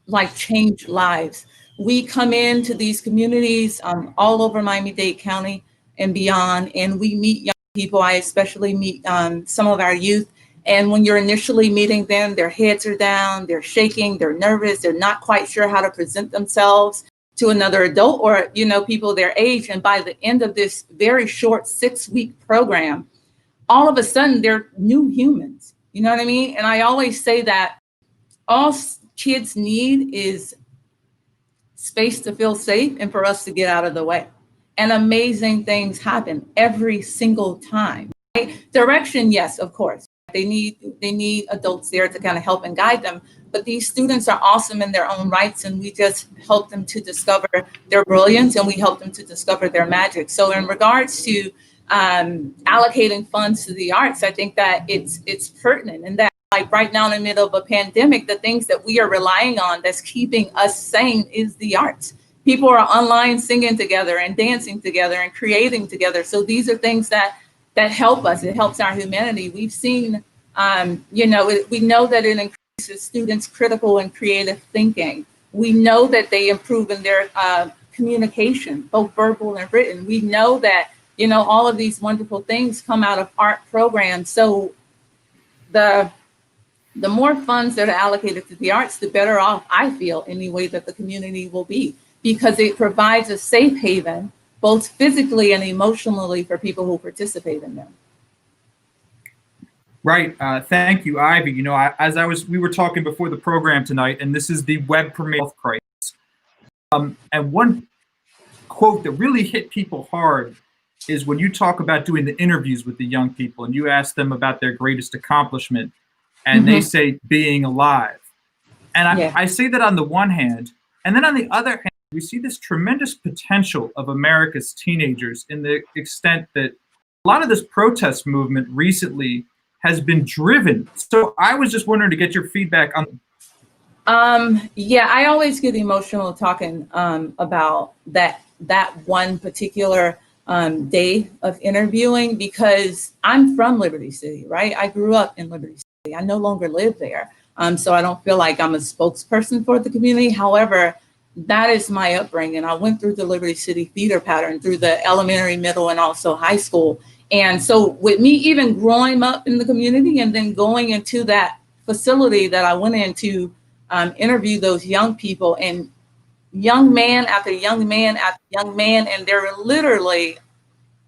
like change lives. We come into these communities all over Miami-Dade County and beyond, and we meet young people. I especially meet some of our youth. And when you're initially meeting them, their heads are down, they're shaking, they're nervous, they're not quite sure how to present themselves to another adult or, you know, people their age. And by the end of this very short 6-week program, all of a sudden they're new humans. You know what I mean? And I always say that all kids need is space to feel safe and for us to get out of the way. And amazing things happen every single time. Right? Direction, yes, of course. They need adults there to kind of help and guide them. But these students are awesome in their own rights, and we just help them to discover their brilliance, and we help them to discover their magic. So in regards to allocating funds to the arts, I think that it's pertinent, and that like right now in the middle of a pandemic, the things that we are relying on that's keeping us sane is the arts. People are online singing together and dancing together and creating together. So these are things that help us. It helps our humanity. We've seen, we know that it increases students' critical and creative thinking. We know that they improve in their communication, both verbal and written. We know that, all of these wonderful things come out of art programs. So the more funds that are allocated to the arts, the better off I feel anyway that the community will be, because it provides a safe haven, both physically and emotionally, for people who participate in them. Right. Thank you, Ivy. We were talking before the program tonight, and this is the web premiere health crisis. And one quote that really hit people hard is when you talk about doing the interviews with the young people and you ask them about their greatest accomplishment, and they say being alive. And I say that on the one hand, and then on the other hand, we see this tremendous potential of America's teenagers in the extent that a lot of this protest movement recently has been driven. So I was just wondering to get your feedback on. I always get emotional talking about that one particular day of interviewing, because I'm from Liberty City, right? I grew up in Liberty City. I no longer live there. So I don't feel like I'm a spokesperson for the community. However, that is my upbringing. I went through the Liberty City theater pattern through the elementary, middle, and also high school. And so with me even growing up in the community and then going into that facility that I went into interview those young people, and young man after young man after young man, and there were literally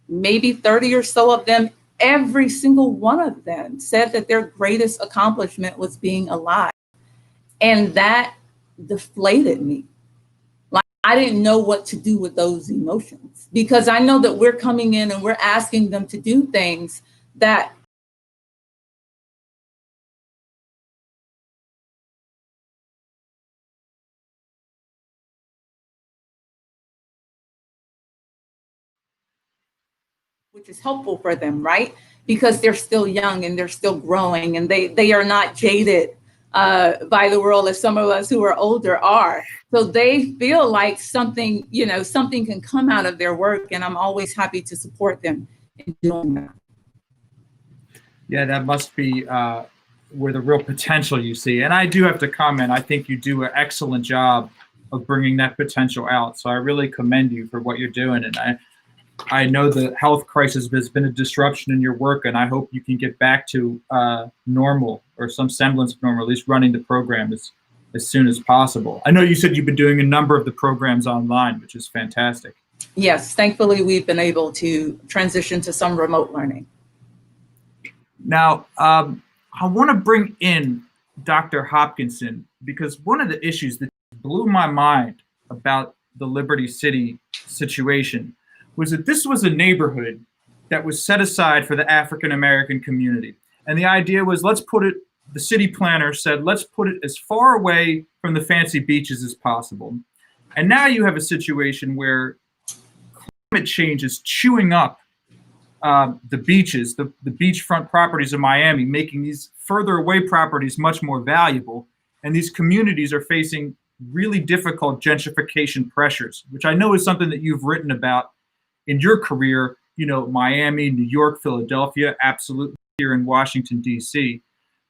maybe 30 or so of them, every single one of them said that their greatest accomplishment was being alive. And that deflated me. I didn't know what to do with those emotions, because I know that we're coming in and we're asking them to do things that which is helpful for them, right? Because they're still young and they're still growing, and they are not jaded by the world as some of us who are older are. So they feel like something, something can come out of their work, and I'm always happy to support them in doing that. Yeah, that must be where the real potential you see. And I do have to comment, I think you do an excellent job of bringing that potential out. So I really commend you for what you're doing. And I know the health crisis has been a disruption in your work, and I hope you can get back to normal, or some semblance of normal, at least running the program as soon as possible. I know you said you've been doing a number of the programs online, which is fantastic. Yes, thankfully we've been able to transition to some remote learning. Now, I want to bring in Dr. Hopkinson, because one of the issues that blew my mind about the Liberty City situation was that this was a neighborhood that was set aside for the African American community. And the idea was, the city planner said, let's put it as far away from the fancy beaches as possible. And now you have a situation where climate change is chewing up the beaches, the beachfront properties of Miami, making these further away properties much more valuable. And these communities are facing really difficult gentrification pressures, which I know is something that you've written about in your career, Miami, New York, Philadelphia, absolutely here in Washington, D.C.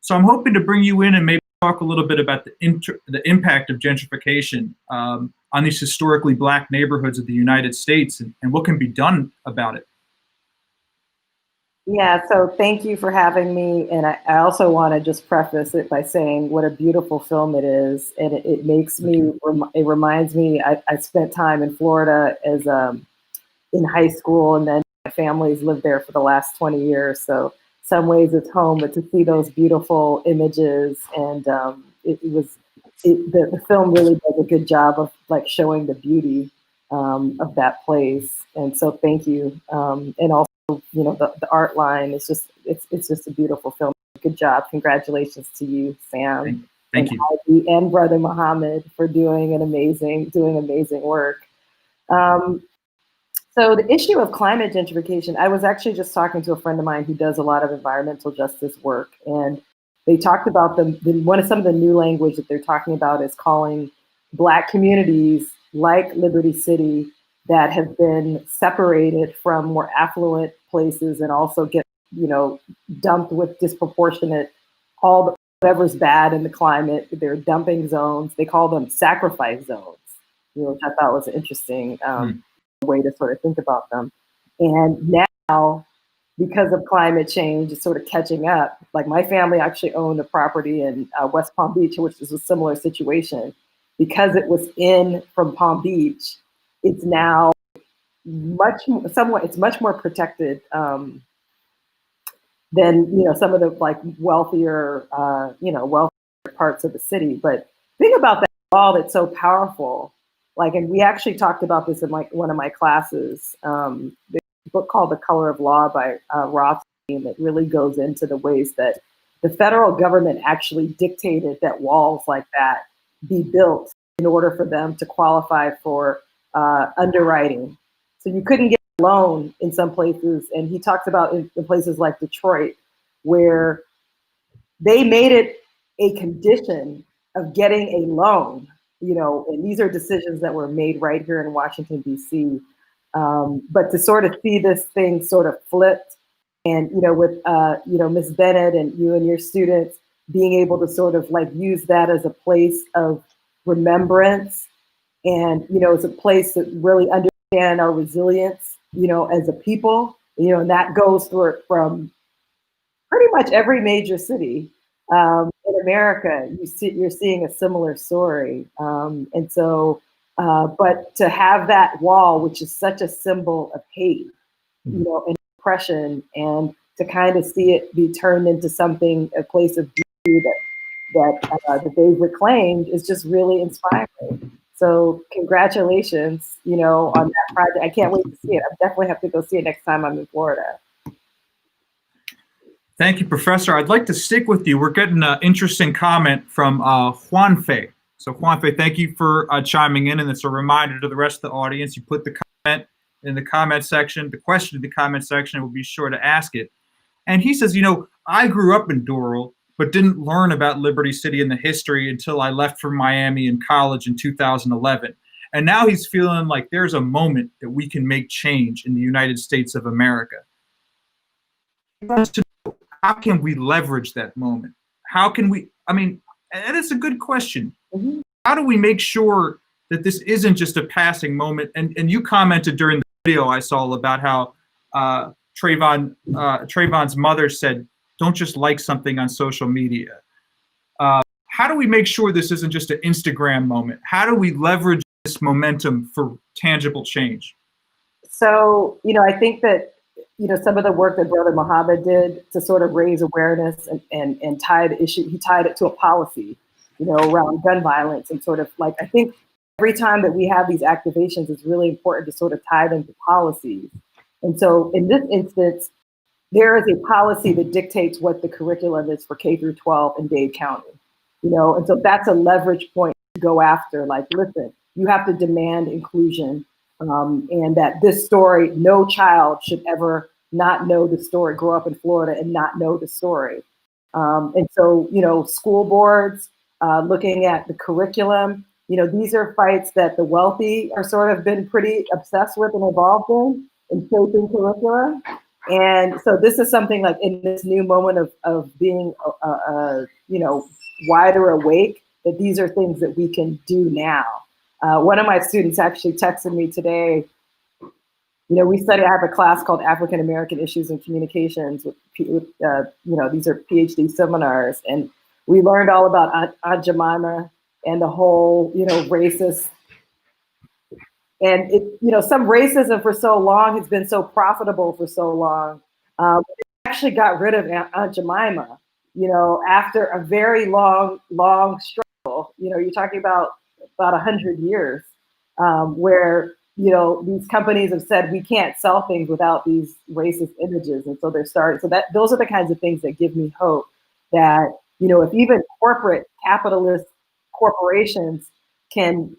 So I'm hoping to bring you in and maybe talk a little bit about the impact of gentrification on these historically Black neighborhoods of the United States, and what can be done about it. Yeah, so thank you for having me. And I also want to just preface it by saying what a beautiful film it is. And it makes me, it reminds me, I spent time in Florida as in high school, and then my family's lived there for the last 20 years. So some ways it's home, but to see those beautiful images, and the film really does a good job of like showing the beauty of that place. And so thank you. And also, the art line is just, it's just a beautiful film. Good job. Congratulations to you, Sam. Thank you. Ivy and Brother Muhammad for doing amazing work. So the issue of climate gentrification, I was actually just talking to a friend of mine who does a lot of environmental justice work, and they talked about some of the new language that they're talking about is calling Black communities like Liberty City that have been separated from more affluent places and also get, dumped with disproportionate, whatever's bad in the climate. They're dumping zones. They call them sacrifice zones, which I thought was an interesting way to sort of think about them. And now, because of climate change, it's sort of catching up. Like my family actually owned a property in West Palm Beach, which is a similar situation. Because it was in from Palm Beach, it's now much more protected than some of the like wealthier parts of the city. But think about that wall that's so powerful. Like, and we actually talked about this in like one of my classes. The book called The Color of Law by Rothstein that really goes into the ways that the federal government actually dictated that walls like that be built in order for them to qualify for underwriting. So you couldn't get a loan in some places. And he talks about in places like Detroit, where they made it a condition of getting a loan, and these are decisions that were made right here in Washington, D.C. But to sort of see this thing sort of flipped, and, with, Ms. Bennett and you and your students being able to sort of like use that as a place of remembrance, and, it's a place to really understand our resilience, as a people, and that goes from pretty much every major city in America. You're seeing a similar story. And so, but to have that wall, which is such a symbol of hate, and oppression, and to kind of see it be turned into something, a place of beauty that they've reclaimed, is just really inspiring. So congratulations, on that project. I can't wait to see it. I definitely have to go see it next time I'm in Florida. Thank you, Professor. I'd like to stick with you. We're getting an interesting comment from Juanfe. So Juanfe, thank you for chiming in, and it's a reminder to the rest of the audience. You put the comment in the comment section, the question in the comment section, we'll be sure to ask it. And he says, you know, I grew up in Doral, but didn't learn about Liberty City and the history until I left for Miami in college in 2011. And now he's feeling like there's a moment that we can make change in the United States of America. How can we leverage that moment? How can we, I mean, and it's a good question. How do we make sure that this isn't just a passing moment? And you commented during the video I saw about how Trayvon's mother said, don't just like something on social media. How do we make sure this isn't just an Instagram moment? How do we leverage this momentum for tangible change? So, you know, I think that, you know, some of the work that Brother Muhammad did to sort of raise awareness and tie the issue, he tied it to a policy, you know, around gun violence, and sort of like, I think every time that we have these activations, it's really important to sort of tie them to policies. And so in this instance, there is a policy that dictates what the curriculum is for K through 12 in Dade County, you know, and so that's a leverage point to go after. Like, listen, you have to demand inclusion, and that this story, no child should ever not know the story, grow up in Florida and not know the story. And so, you know, school boards, looking at the curriculum, you know, these are fights that the wealthy are sort of been pretty obsessed with and involved in shaping curricula. And so this is something like in this new moment of being, you know, wider awake, that these are things that we can do now. One of my students actually texted me today. You know, I have a class called African American Issues and Communications with you know, these are PhD seminars, and we learned all about Aunt Jemima and the whole, you know, racist. And it, you know, some racism for so long has been so profitable for so long. It actually got rid of Aunt Jemima, you know, after a very long struggle. You know, you're talking about 100 years, where, you know, these companies have said we can't sell things without these racist images, and so they're starting. So that those are the kinds of things that give me hope that, you know, if even corporate capitalist corporations can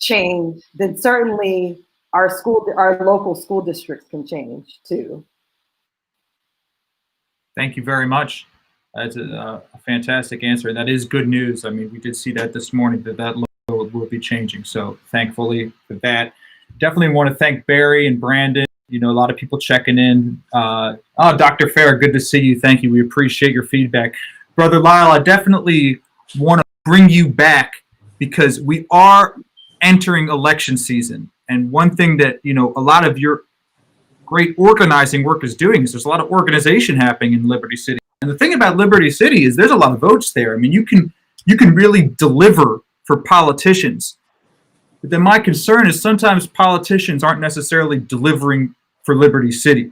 change, then certainly our local school districts can change too. Thank you very much. That's a fantastic answer, and that is good news. I mean, we did see that this morning, that logo will be changing. So thankfully for that. Definitely want to thank Barry and Brandon. You know, a lot of people checking in. Dr. Fair, good to see you. Thank you. We appreciate your feedback. Brother Lyle, I definitely want to bring you back because we are entering election season. And one thing that, you know, a lot of your great organizing work is doing is there's a lot of organization happening in Liberty City. And the thing about Liberty City is there's a lot of votes there. I mean, you can really deliver for politicians. But then my concern is sometimes politicians aren't necessarily delivering for Liberty City.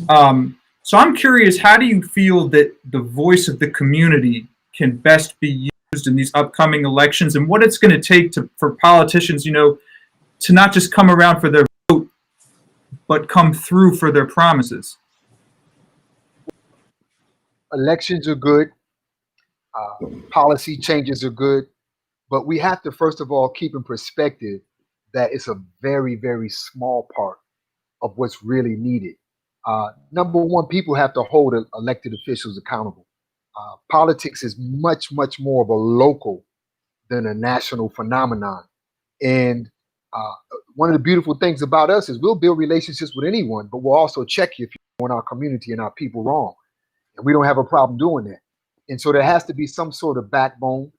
So I'm curious, how do you feel that the voice of the community can best be used in these upcoming elections, and what it's going to take for politicians, you know, to not just come around for their vote, but come through for their promises? Elections are good. Policy changes are good. But we have to, first of all, keep in perspective that it's a very, very small part of what's really needed. Number one, people have to hold elected officials accountable. Politics is much, much more of a local than a national phenomenon. And one of the beautiful things about us is we'll build relationships with anyone, but we'll also check you if you're doing our community and our people wrong. And we don't have a problem doing that. And so there has to be some sort of backbone.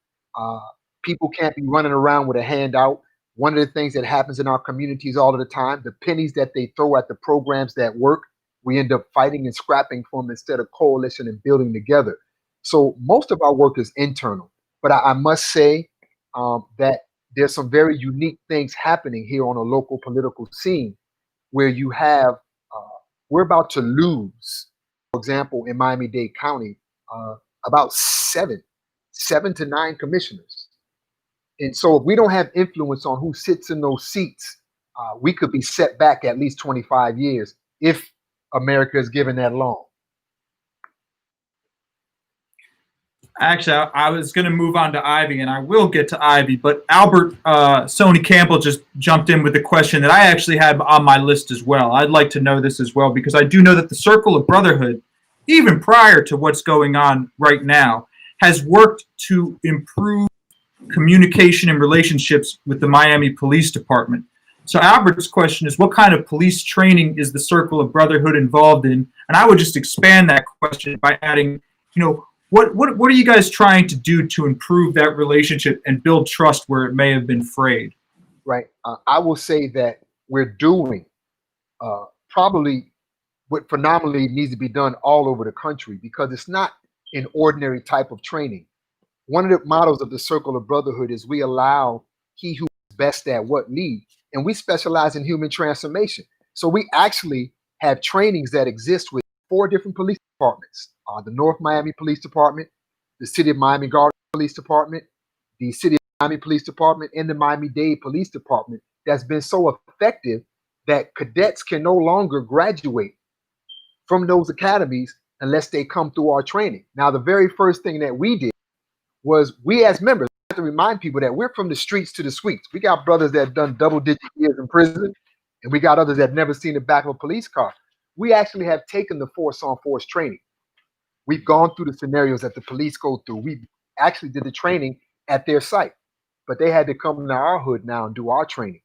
People can't be running around with a handout. One of the things that happens in our communities all of the time, the pennies that they throw at the programs that work, we end up fighting and scrapping for them instead of coalition and building together. So most of our work is internal. But I must say that there's some very unique things happening here on a local political scene where you have, we're about to lose, for example, in Miami-Dade County, about seven to nine commissioners. And so if we don't have influence on who sits in those seats, we could be set back at least 25 years if America is given that long. Actually, I was going to move on to Ivy, and I will get to Ivy, but Albert Sony Campbell just jumped in with a question that I actually had on my list as well. I'd like to know this as well, because I do know that the Circle of Brotherhood, even prior to what's going on right now, has worked to improve communication and relationships with the Miami Police Department. So Albert's question is, what kind of police training is the Circle of Brotherhood involved in? And I would just expand that question by adding, what are you guys trying to do to improve that relationship and build trust where it may have been frayed? Right. I will say that we're doing probably what phenomenally needs to be done all over the country, because it's not an ordinary type of training. One of the mottos of the Circle of Brotherhood is we allow he who is best at what lead, and we specialize in human transformation. So we actually have trainings that exist with 4 different police departments. The North Miami Police Department, the City of Miami Gardens Police Department, the City of Miami Police Department, and the Miami-Dade Police Department, that's been so effective that cadets can no longer graduate from those academies unless they come through our training. Now, the very first thing that we did was, we as members have to remind people that we're from the streets to the suites. We got brothers that have done double-digit years in prison, and we got others that have never seen the back of a police car. We actually have taken the force-on-force training. We've gone through the scenarios that the police go through. We actually did the training at their site, but they had to come into our hood now and do our training.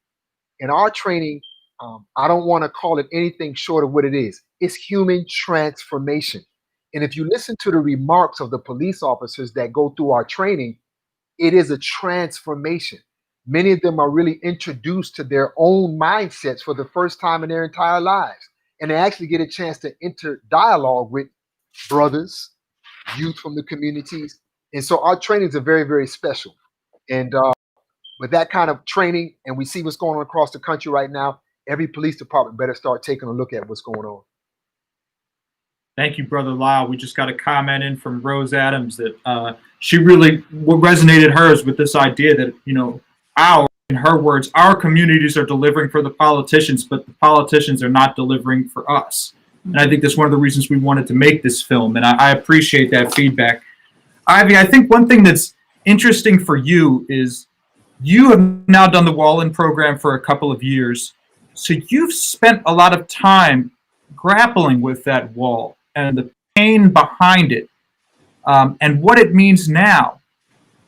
And our training, I don't want to call it anything short of what it is. It's human transformation. And if you listen to the remarks of the police officers that go through our training, it is a transformation. Many of them are really introduced to their own mindsets for the first time in their entire lives. And they actually get a chance to enter dialogue with brothers, youth from the communities. And so our trainings are very, very special. And with that kind of training, and we see what's going on across the country right now, every police department better start taking a look at what's going on. Thank you, Brother Lyle. We just got a comment in from Rose Adams that she really, what resonated hers with this idea that, in her words, our communities are delivering for the politicians, but the politicians are not delivering for us. And I think that's one of the reasons we wanted to make this film, and I appreciate that feedback. Ivy, I think one thing that's interesting for you is you have now done the Wall-In program for a couple of years, so you've spent a lot of time grappling with that wall and the pain behind it, and what it means now.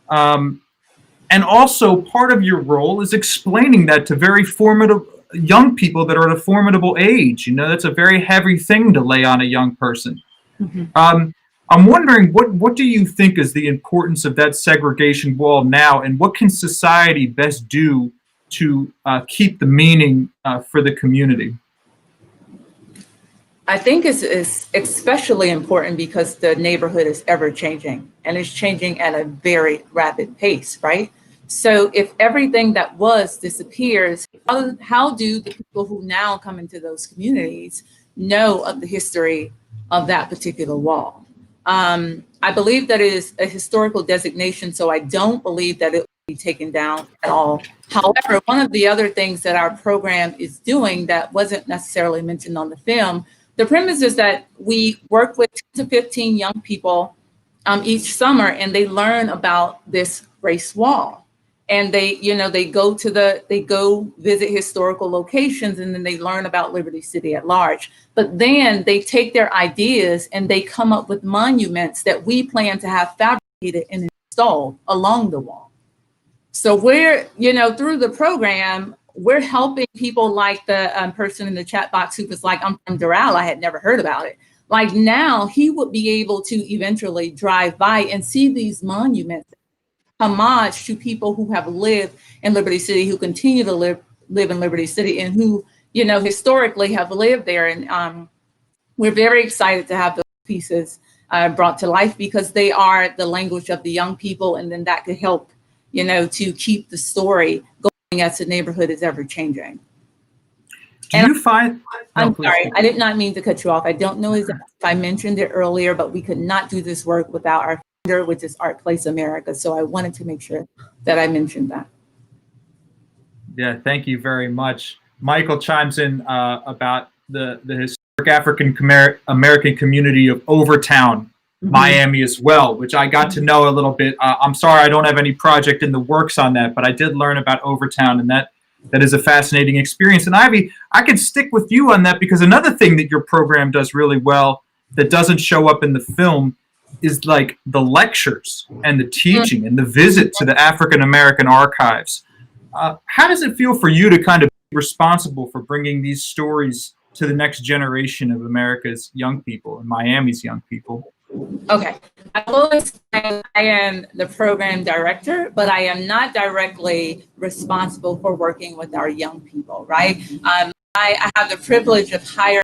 And also part of your role is explaining that to very formidable young people that are at a formidable age. That's a very heavy thing to lay on a young person. Mm-hmm. I'm wondering, what do you think is the importance of that segregation wall now, and what can society best do to keep the meaning for the community? I think it's especially important because the neighborhood is ever changing, and it's changing at a very rapid pace, right? So if everything that was disappears, how do the people who now come into those communities know of the history of that particular wall? I believe that it is a historical designation, so I don't believe that it will be taken down at all. However, one of the other things that our program is doing that wasn't necessarily mentioned on the film, the premise is that we work with 10 to 15 young people each summer, and they learn about this race wall. And they go visit historical locations, and then they learn about Liberty City at large. But then they take their ideas and they come up with monuments that we plan to have fabricated and installed along the wall. So we're, through the program, we're helping people like the person in the chat box who was like, I'm from Doral, I had never heard about it. Like now he would be able to eventually drive by and see these monuments, homage to people who have lived in Liberty City, who continue to live in Liberty City, and who, historically have lived there. And we're very excited to have those pieces brought to life, because they are the language of the young people. And then that could help, to keep the story going as the neighborhood is ever changing. I'm sorry, I did not mean to cut you off. I don't know if I mentioned it earlier, but we could not do this work without our funder, which is Art Place America. So I wanted to make sure that I mentioned that. Yeah, thank you very much. Michael chimes in about the historic African American community of Overtown, Miami as well, which I got to know a little bit. I'm sorry I don't have any project in the works on that, but I did learn about Overtown, and that is a fascinating experience. And Ivy, I could stick with you on that, because another thing that your program does really well that doesn't show up in the film is like the lectures and the teaching and the visit to the African American archives. How does it feel for you to kind of be responsible for bringing these stories to the next generation of America's young people and Miami's young people? Okay, I always say I am the program director, but I am not directly responsible for working with our young people, right? I have the privilege of hiring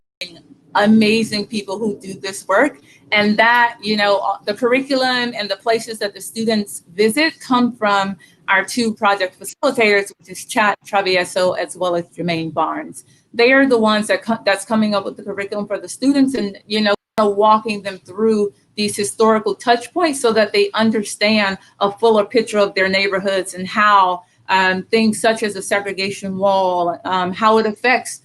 amazing people who do this work, and that, you know, the curriculum and the places that the students visit come from our two project facilitators, which is Chat Travieso as well as Jermaine Barnes. They are the ones that's coming up with the curriculum for the students, and, you know, walking them through these historical touch points so that they understand a fuller picture of their neighborhoods and how things such as a segregation wall, how it affects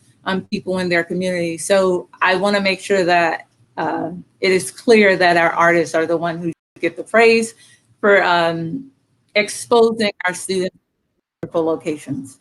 people in their community. So I want to make sure that it is clear that our artists are the one who get the praise for exposing our students to wonderful locations.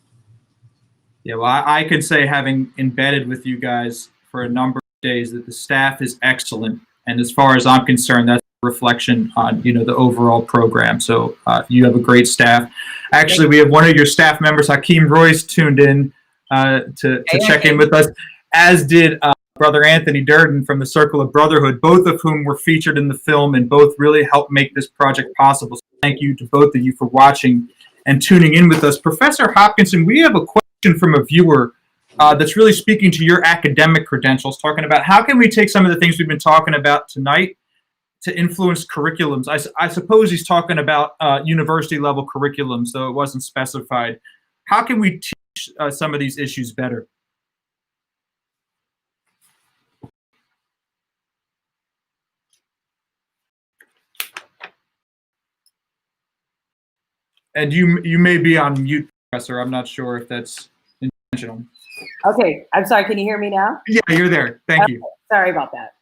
Yeah, well, I can say, having embedded with you guys for a number of days, that the staff is excellent. And as far as I'm concerned, that's a reflection on, you know, the overall program. So you have a great staff. Actually, we have one of your staff members, Hakeem Royce, tuned in to check in with us, as did Brother Anthony Durden from the Circle of Brotherhood, both of whom were featured in the film and both really helped make this project possible. So thank you to both of you for watching and tuning in with us. Professor Hopkinson, we have a question from a viewer that's really speaking to your academic credentials, talking about how can we take some of the things we've been talking about tonight to influence curriculums. I suppose he's talking about university level curriculums, though it wasn't specified. How can we teach some of these issues better? And you may be on mute, Professor. I'm not sure if that's intentional. Okay, I'm sorry, can you hear me now? Yeah, you're there. Thank you. Sorry about that.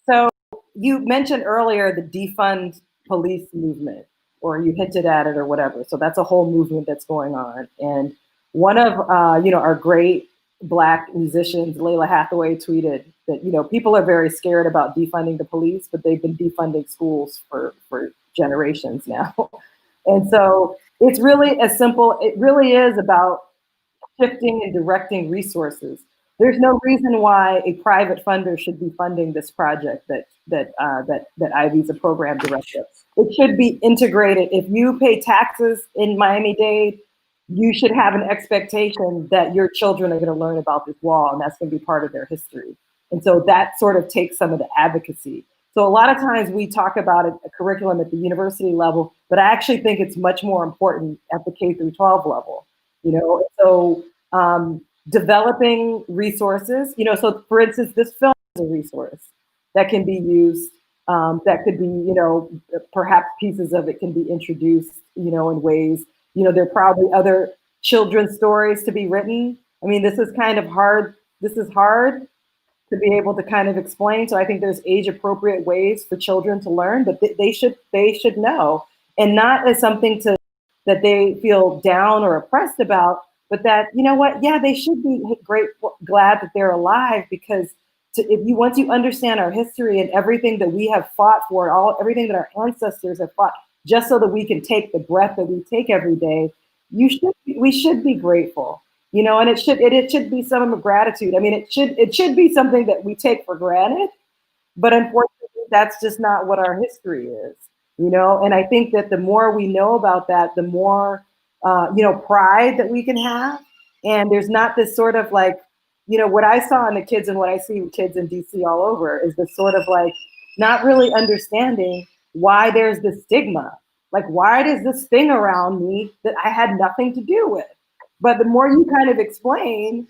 So you mentioned earlier the defund police movement, or you hinted at it or whatever. So that's a whole movement that's going on. And one of our great Black musicians, Layla Hathaway, tweeted that, you know, people are very scared about defunding the police, but they've been defunding schools for generations now. And so it's really as simple, it really is about shifting and directing resources. There's no reason why a private funder should be funding this project that Ivy's a program director. It should be integrated. If you pay taxes in Miami-Dade, you should have an expectation that your children are going to learn about this wall, and that's going to be part of their history. And so that sort of takes some of the advocacy. So a lot of times we talk about a curriculum at the university level, but I actually think it's much more important at the K through 12 level. You know, so developing resources, you know, so for instance, this film is a resource that can be used, that could be, you know, perhaps pieces of it can be introduced, you know, in ways, you know, there are probably other children's stories to be written. I mean, this is kind of hard. This is hard to be able to kind of explain. So I think there's age appropriate ways for children to learn, but they should know, and not as something that they feel down or oppressed about, but that, you know what, yeah, they should be glad that they're alive, because once you understand our history and everything that we have fought for, everything that our ancestors have fought, just so that we can take the breath that we take every day, we should be grateful, you know, and it should be some of gratitude. I mean, it should be something that we take for granted, but unfortunately, that's just not what our history is, you know. And I think that the more we know about that, the more you know, pride that we can have. And there's not this sort of like, you know, what I saw in the kids and what I see with kids in DC all over is this sort of like not really understanding why there's this stigma. Like, why does this thing around me that I had nothing to do with? But the more you kind of explain,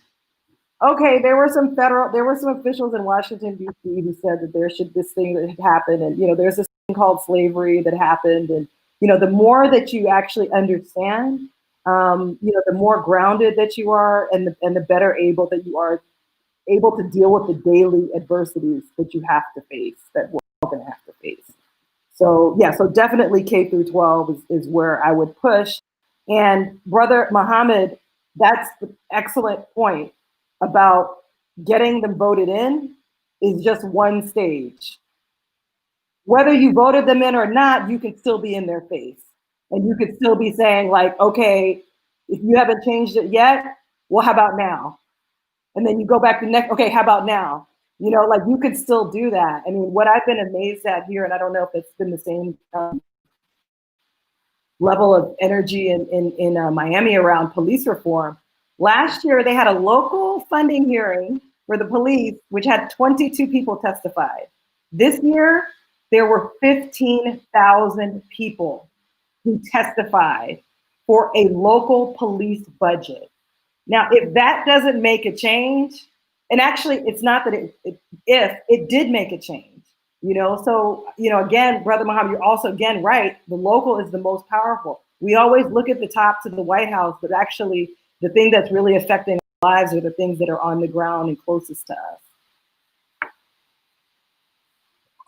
okay, there were some officials in Washington, D.C. who said that this thing that had happened, and, you know, there's this thing called slavery that happened, and, you know, the more that you actually understand, you know, the more grounded that you are, and the better able that you are able to deal with the daily adversities that you have to face that will going to have to face. So yeah, so definitely K through 12 is where I would push. And Brother Muhammad, that's the excellent point about getting them voted in is just one stage. Whether you voted them in or not, you can still be in their face. And you could still be saying like, okay, if you haven't changed it yet, well, how about now? And then you go back to next, okay, how about now? You know, like you could still do that. I mean, what I've been amazed at here, and I don't know if it's been the same level of energy in Miami around police reform. Last year, they had a local funding hearing for the police, which had 22 people testified. This year, there were 15,000 people who testified for a local police budget. Now, if that doesn't make a change, and actually it's not that if it did make a change, you know, so, you know, again, Brother Muhammad, you're also again right, the local is the most powerful. We always look at the top to the White House, but actually the thing that's really affecting our lives are the things that are on the ground and closest to us.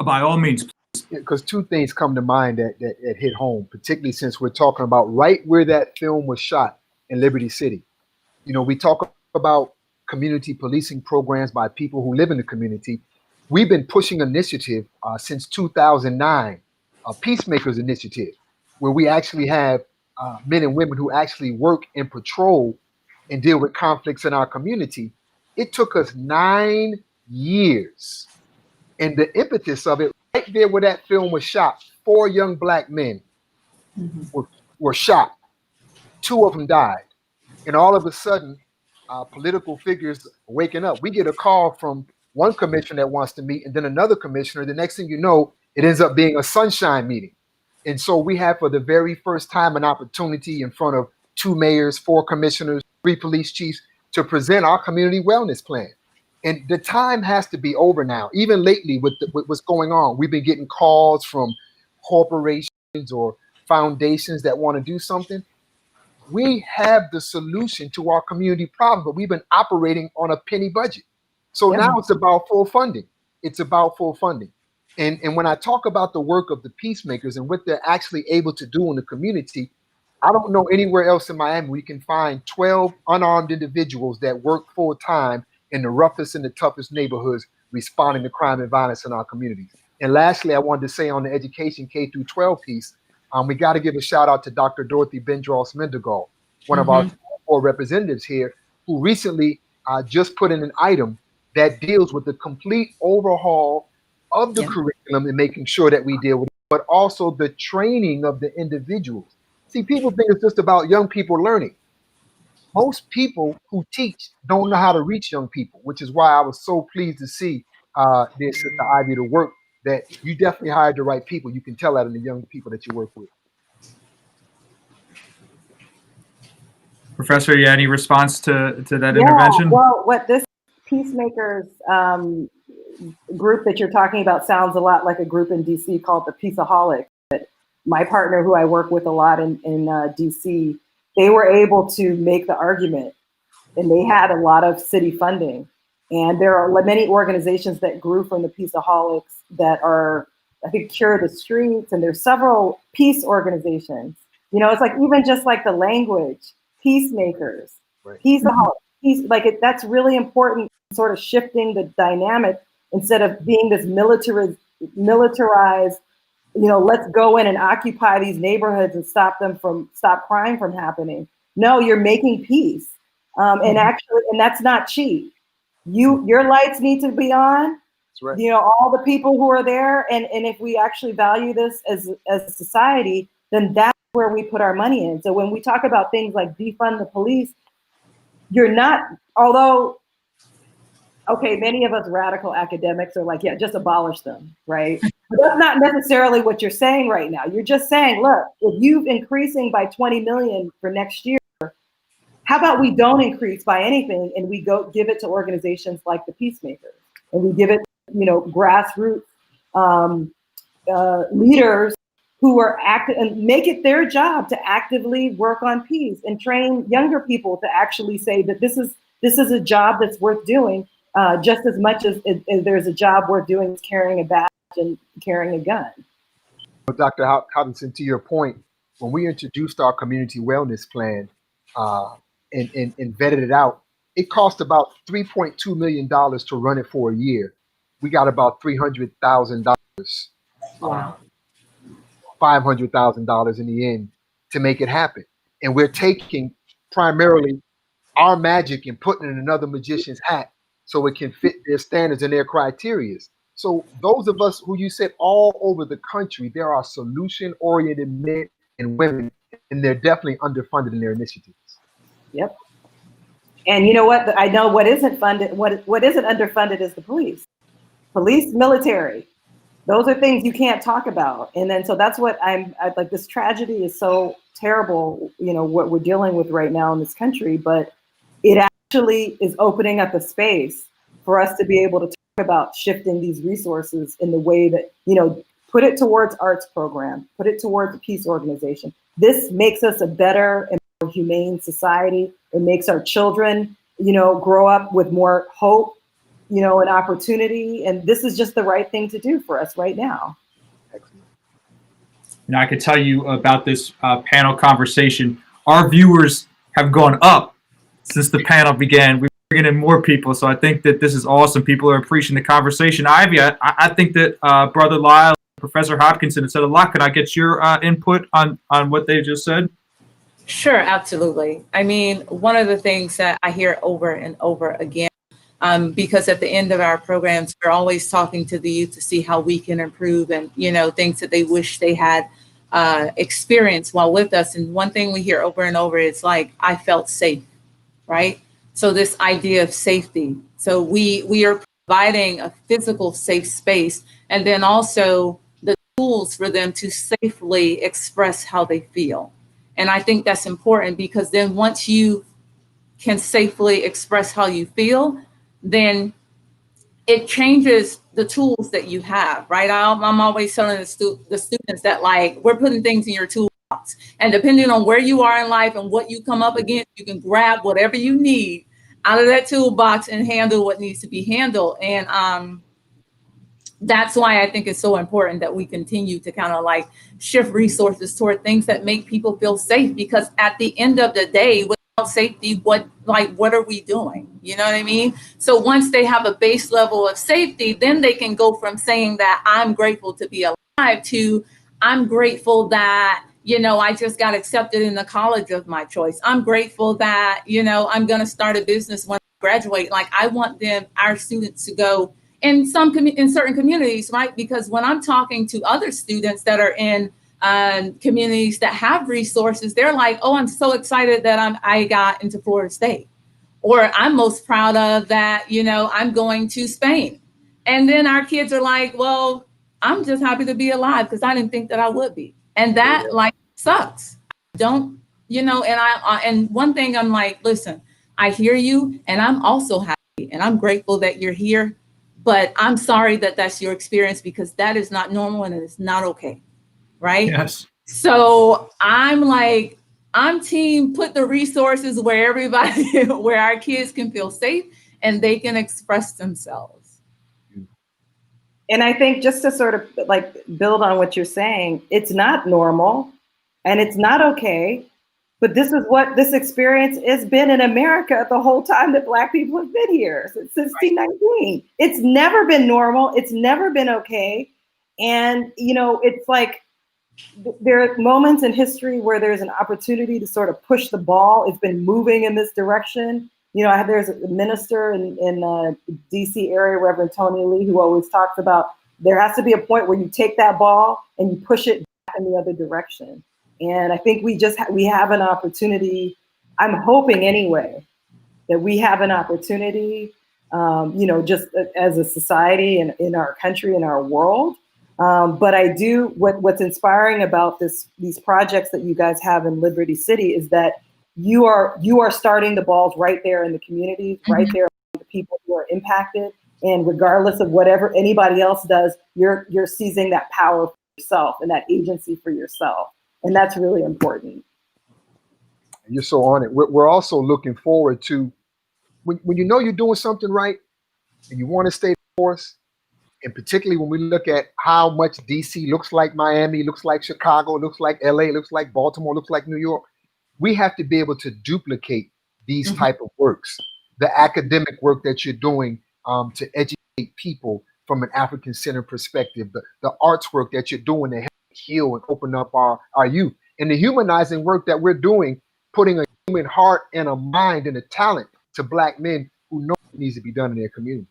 By all means. Because two things come to mind that hit home, particularly since we're talking about right where that film was shot in Liberty City. You know, we talk about community policing programs by people who live in the community. We've been pushing initiative since 2009, a Peacemakers Initiative, where we actually have men and women who actually work and patrol and deal with conflicts in our community. It took us 9 years. And the impetus of it, right there where that film was shot, 4 young Black men were shot. 2 of them died. And all of a sudden, political figures waking up. We get a call from one commissioner that wants to meet, and then another commissioner. The next thing you know, it ends up being a sunshine meeting. And so we have, for the very first time, an opportunity in front of 2 mayors, 4 commissioners, 3 police chiefs to present our community wellness plan. And the time has to be over now. Even lately with what's going on, we've been getting calls from corporations or foundations that want to do something. We have the solution to our community problem, but we've been operating on a penny budget. So now it's about full funding. It's about full funding. And when I talk about the work of the peacemakers and what they're actually able to do in the community, I don't know anywhere else in Miami we can find 12 unarmed individuals that work full time in the roughest and the toughest neighborhoods responding to crime and violence in our communities. And lastly, I wanted to say on the education K through 12 piece, we got to give a shout out to Dr. Dorothy Bendros-Mendengal, one of our 4 representatives here, who recently just put in an item that deals with the complete overhaul of the curriculum and making sure that we deal with it, but also the training of the individuals. See, people think it's just about young people learning. Most people who teach don't know how to reach young people, which is why I was so pleased to see their Sister Ivy to work, that you definitely hired the right people. You can tell that in the young people that you work with. Professor, you any response to that intervention? Well, what this Peacemakers group that you're talking about sounds a lot like a group in DC called the Peaceaholics. My partner, who I work with a lot in DC, they were able to make the argument, and they had a lot of city funding. And there are many organizations that grew from the Peaceaholics that are, I think, Cure the Streets, and there's several peace organizations. You know, it's like even just like the language, peacemakers, Peaceaholics, that's really important, sort of shifting the dynamic instead of being this militarized, you know, let's go in and occupy these neighborhoods and stop crime from happening. No, you're making peace. And actually, and that's not cheap. Your lights need to be on. That's right. You know, all the people who are there. And if we actually value this as a society, then that's where we put our money in. So when we talk about things like defund the police, you're not, although, okay, many of us radical academics are like, yeah, just abolish them, right? But that's not necessarily what you're saying right now. You're just saying, look, if you're increasing by 20 million for next year, how about we don't increase by anything and we go give it to organizations like the Peacemakers, and we give it, you know, grassroots leaders who are active and make it their job to actively work on peace and train younger people to actually say that this is a job that's worth doing just as much as there's a job worth doing carrying a bat imagine carrying a gun. Dr. Hobson, to your point, when we introduced our community wellness plan and vetted it out, it cost about $3.2 million to run it for a year. We got about $300,000, Wow. $500,000 in the end to make it happen. And we're taking primarily our magic and putting it in another magician's hat so it can fit their standards and their criteria. So those of us who you said all over the country, there are solution-oriented men and women, and they're definitely underfunded in their initiatives. Yep. And you know what? I know what isn't funded, what isn't underfunded is the police. Police, military. Those are things you can't talk about. And then so that's what I like, this tragedy is so terrible, you know, what we're dealing with right now in this country, but it actually is opening up a space for us to be able to talk about shifting these resources in the way that, you know, put it towards arts program, put it towards a peace organization. This makes us a better and more humane society. It makes our children, you know, grow up with more hope, you know, and opportunity. And this is just the right thing to do for us right now. You know, I could tell you about this panel conversation. Our viewers have gone up since the panel began. We're bringing in more people, so I think that this is awesome. People are appreciating the conversation. Ivy, I think that Brother Lyle, Professor Hopkinson have said a lot. Could I get your input on what they just said? Sure, absolutely. I mean, one of the things that I hear over and over again, because at the end of our programs, we're always talking to the youth to see how we can improve and, you know, things that they wish they had experienced while with us. And one thing we hear over and over is like, I felt safe, right? So this idea of safety. So we are providing a physical safe space and then also the tools for them to safely express how they feel. And I think that's important because then once you can safely express how you feel, then it changes the tools that you have, right? I'm always telling the students that like, we're putting things in your toolbox. And depending on where you are in life and what you come up against, you can grab whatever you need out of that toolbox and handle what needs to be handled. And that's why I think it's so important that we continue to kind of like shift resources toward things that make people feel safe, because at the end of the day, without safety, what are we doing? You know what I mean? So once they have a base level of safety, then they can go from saying that I'm grateful to be alive to I'm grateful that, you know, I just got accepted in the college of my choice. I'm grateful that, you know, I'm going to start a business when I graduate. Like I want our students to go in certain communities, right? Because when I'm talking to other students that are in communities that have resources, they're like, oh, I'm so excited that I got into Florida State. Or I'm most proud of that, you know, I'm going to Spain. And then our kids are like, well, I'm just happy to be alive because I didn't think that I would be. And that like sucks. Don't, you know, and one thing I'm like, listen, I hear you and I'm also happy and I'm grateful that you're here. But I'm sorry that that's your experience because that is not normal and it's not okay. Right? Yes. So I'm like, I'm team put the resources where everybody, where our kids can feel safe and they can express themselves. And I think just to sort of like build on what you're saying, it's not normal and it's not okay. But this is what this experience has been in America the whole time that Black people have been here since 1619. It's never been normal. It's never been okay. And, you know, it's like there are moments in history where there's an opportunity to sort of push the ball. It's been moving in this direction. You know, there's a minister in DC area, Reverend Tony Lee, who always talks about there has to be a point where you take that ball and you push it back in the other direction. And I think we have an opportunity. I'm hoping anyway that we have an opportunity, you know, just as a society and in our country, in our world. But I do what's inspiring about these projects that you guys have in Liberty City is that you are starting the balls right there in the community, right there with the people who are impacted. And regardless of whatever anybody else does, you're seizing that power for yourself and that agency for yourself. And that's really important. You're so on it. We're also looking forward to when you know you're doing something right and you want to stay the course, And particularly when we look at how much DC looks like Miami, looks like Chicago, looks like LA, looks like Baltimore, looks like New York, we have to be able to duplicate these type of works. The academic work that you're doing to educate people from an African-centered perspective, the arts work that you're doing to help heal and open up our youth, and the humanizing work that we're doing, putting a human heart and a mind and a talent to Black men who know it needs to be done in their community.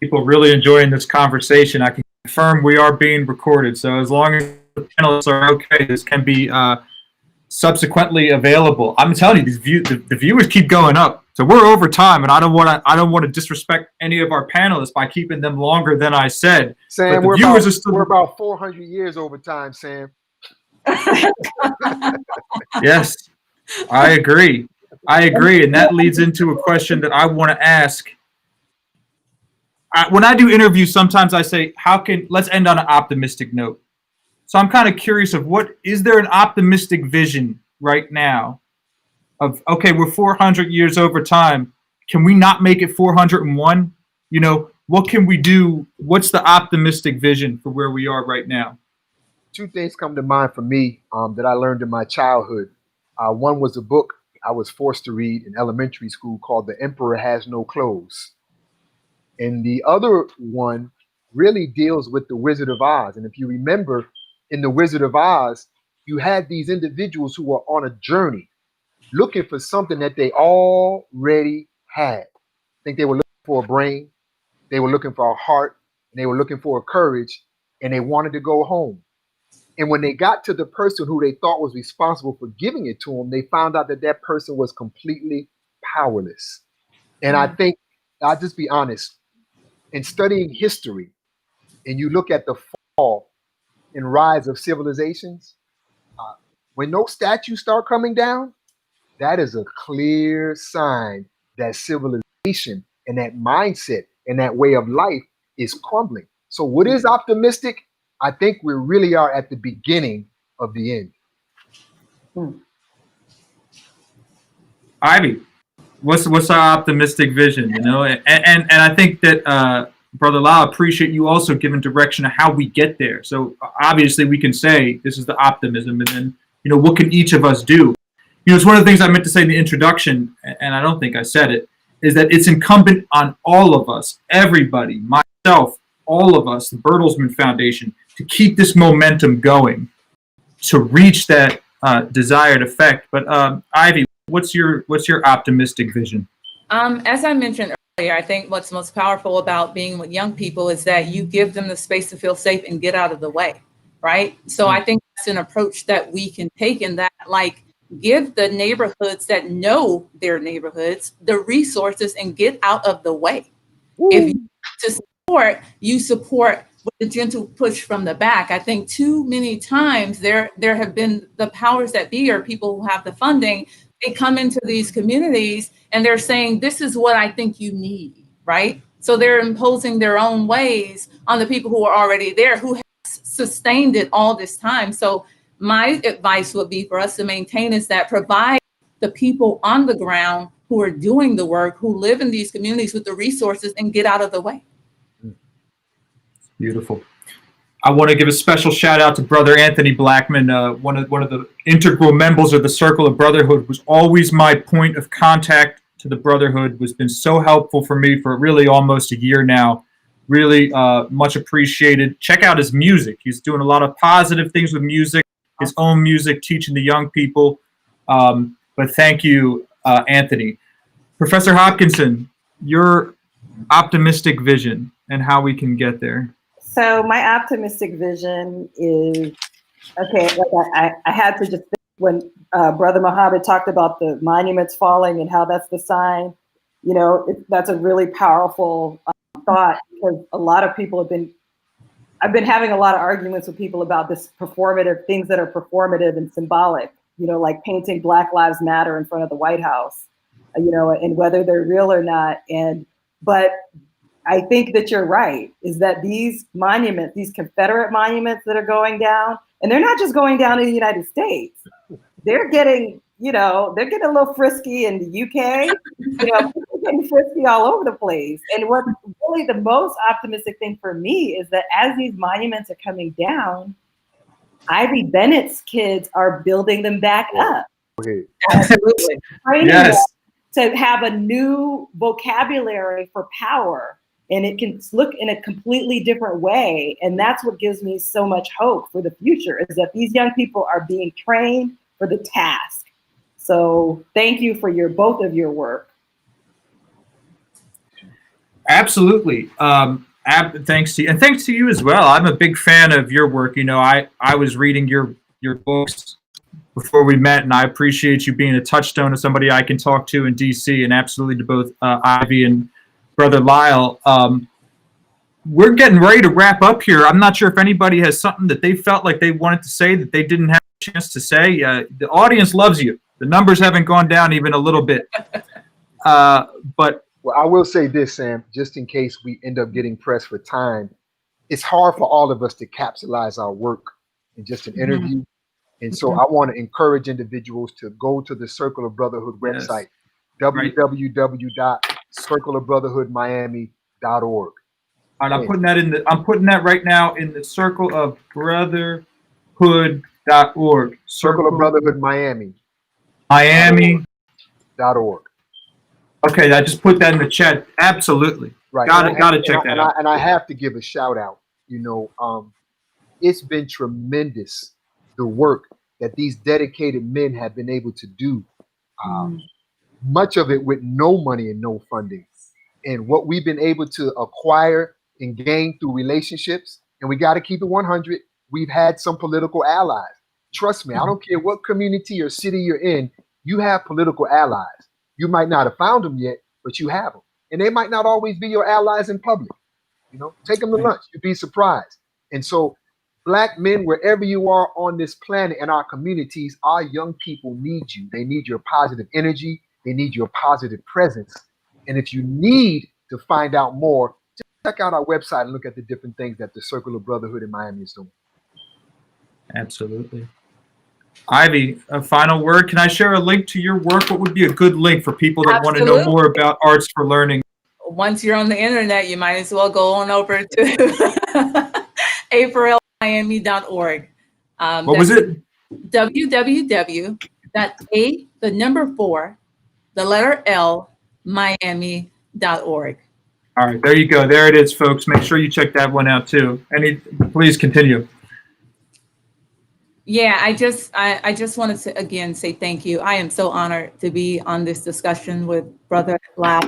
People really enjoying this conversation. I can confirm we are being recorded. So as long as the panelists are okay, this can be subsequently available. I'm telling you, the viewers keep going up. So we're over time, and I don't want to disrespect any of our panelists by keeping them longer than I said. Sam, but we're about 400 years over time, Sam. Yes, I agree. And that leads into a question that I want to ask. When I do interviews, sometimes I say, let's end on an optimistic note. So I'm kind of curious of is there an optimistic vision right now of, okay, we're 400 years over time. Can we not make it 401? You know, what can we do? What's the optimistic vision for where we are right now? Two things come to mind for me that I learned in my childhood. One was a book I was forced to read in elementary school called The Emperor Has No Clothes. And the other one really deals with the Wizard of Oz. And if you remember, in the Wizard of Oz, you had these individuals who were on a journey looking for something that they already had. I think they were looking for a brain, they were looking for a heart, and they were looking for a courage, and they wanted to go home. And when they got to the person who they thought was responsible for giving it to them, they found out that that person was completely powerless. And I think, I'll just be honest, in studying history, and you look at the fall and rise of civilizations, when those statues start coming down, that is a clear sign that civilization and that mindset and that way of life is crumbling. So what is optimistic? I think we really are at the beginning of the end. Ivy, what's our optimistic vision, you know? And I think that Brother Lyle, appreciate you also giving direction of how we get there. So obviously we can say this is the optimism, and then, you know, what can each of us do? You know, it's one of the things I meant to say in the introduction, and I don't think I said it, is that it's incumbent on all of us, everybody, myself, all of us, the Bertelsmann Foundation, to keep this momentum going, to reach that desired effect. But Ivy, what's your optimistic vision? As I mentioned earlier, I think what's most powerful about being with young people is that you give them the space to feel safe and get out of the way, right? So I think that's an approach that we can take, in that, like, give the neighborhoods that know their neighborhoods the resources and get out of the way. If you to support with the gentle push from the back. I think too many times there have been the powers that be, or people who have the funding, they come into these communities and they're saying, this is what I think you need, right? So they're imposing their own ways on the people who are already there, who have sustained it all this time. So my advice would be for us to maintain is that provide the people on the ground who are doing the work, who live in these communities with the resources, and get out of the way. Beautiful. I want to give a special shout out to Brother Anthony Blackman, one of the integral members of the Circle of Brotherhood, was always my point of contact to the Brotherhood, has been so helpful for me for really almost a year now. Really much appreciated. Check out his music. He's doing a lot of positive things with music, his own music, teaching the young people. But thank you, Anthony. Professor Hopkinson, your optimistic vision and how we can get there. So my optimistic vision is, okay, like I had to just think when Brother Muhammad talked about the monuments falling and how that's the sign, you know, that's a really powerful thought, because a lot of people I've been having a lot of arguments with people about this performative, things that are performative and symbolic, you know, like painting Black Lives Matter in front of the White House, you know, and whether they're real or not. But I think that you're right, is that these monuments, these Confederate monuments that are going down, and they're not just going down in the United States, they're getting, you know, they're getting a little frisky in the UK. You know, people getting frisky all over the place. And what's really the most optimistic thing for me is that as these monuments are coming down, Ivy Bennett's kids are building them back up. Absolutely. Training Yes. them to have a new vocabulary for power. And it can look in a completely different way. And that's what gives me so much hope for the future, is that these young people are being trained for the task. So thank you for both of your work. Absolutely. Thanks to you, and thanks to you as well. I'm a big fan of your work. You know, I was reading your books before we met, and I appreciate you being a touchstone of somebody I can talk to in DC, and absolutely to both Ivy and Brother Lyle. We're getting ready to wrap up here. I'm not sure if anybody has something that they felt like they wanted to say that they didn't have a chance to say. The audience loves you. The numbers haven't gone down even a little bit. But well, I will say this, Sam, just in case we end up getting pressed for time, it's hard for all of us to capsulize our work in just an interview. And so I want to encourage individuals to go to the Circle of Brotherhood website, www.circleofbrotherhoodmiami.org. All right, I'm putting that right now in the Circle of Brotherhood.org. Circle of Brotherhood Miami. Miami.org. Okay, I just put that in the chat. Absolutely. Right. Gotta check that out. And I have to give a shout out. You know, it's been tremendous, the work that these dedicated men have been able to do. Much of it with no money and no funding. And what we've been able to acquire and gain through relationships, and we got to keep it 100, we've had some political allies. Trust me, I don't care what community or city you're in, you have political allies. You might not have found them yet, but you have them. And they might not always be your allies in public. You know, take them to lunch, you'd be surprised. And so Black men, wherever you are on this planet and our communities, our young people need you. They need your positive energy. They need your positive presence. And if you need to find out more, just check out our website and look at the different things that the Circle of Brotherhood in Miami is doing. Absolutely. Ivy, a final word. Can I share a link to your work? What would be a good link for people that want to know more about Arts for Learning? Once you're on the internet, you might as well go on over to aprilmiami.org. What was it? www.Miami.org. All right, there you go. There it is, folks. Make sure you check that one out too. Please continue. Yeah, I just wanted to again say thank you. I am so honored to be on this discussion with Brother Lyle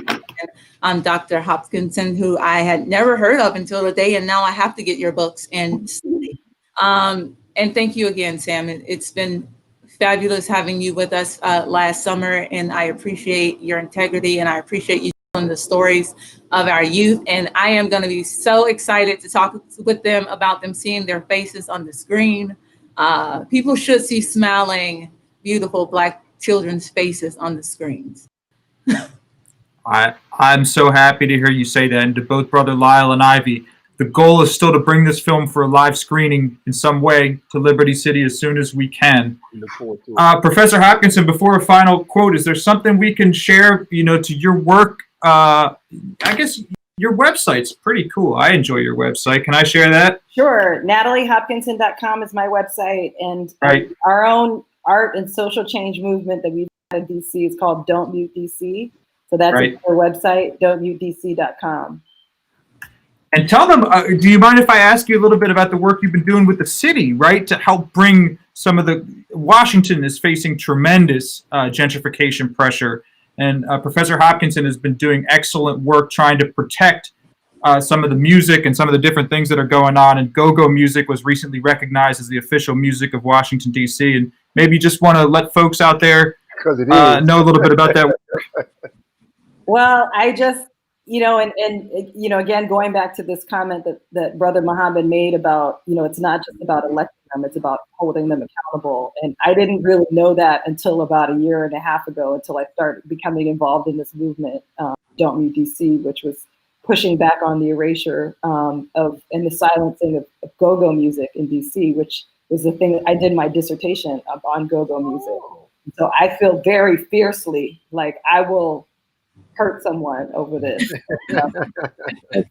and Dr. Hopkinson, who I had never heard of until today, and now I have to get your books and study. And thank you again, Sam. It's been fabulous having you with us last summer, and I appreciate your integrity, and I appreciate you telling the stories of our youth. And I am going to be so excited to talk with them about them seeing their faces on the screen. People should see smiling, beautiful Black children's faces on the screens. I'm so happy to hear you say that. And to both Brother Lyle and Ivy, the goal is still to bring this film for a live screening in some way to Liberty City as soon as we can. We look forward to it. Professor Hopkinson, before a final quote, is there something we can share, to your work? I guess your website's pretty cool. I enjoy your website. Can I share that? Sure. NatalieHopkinson.com is my website, and our own art and social change movement that we've had in DC is called Don't Mute DC. So that's our website, don'tmutedc.com. And tell them, do you mind if I ask you a little bit about the work you've been doing with the city, right, to help bring some of the, Washington is facing tremendous gentrification pressure, and Professor Hopkinson has been doing excellent work trying to protect some of the music and some of the different things that are going on, and go-go music was recently recognized as the official music of Washington, D.C., and maybe you just want to let folks out there know a little bit about that work. Well, I just, again, going back to this comment that Brother Muhammad made about, it's not just about electing them, it's about holding them accountable. And I didn't really know that until about a year and a half ago, until I started becoming involved in this movement, Don't Mute DC, which was pushing back on the erasure and the silencing of go-go music in DC, which was the thing I did my dissertation on go-go music. So I feel very fiercely like I will hurt someone over this.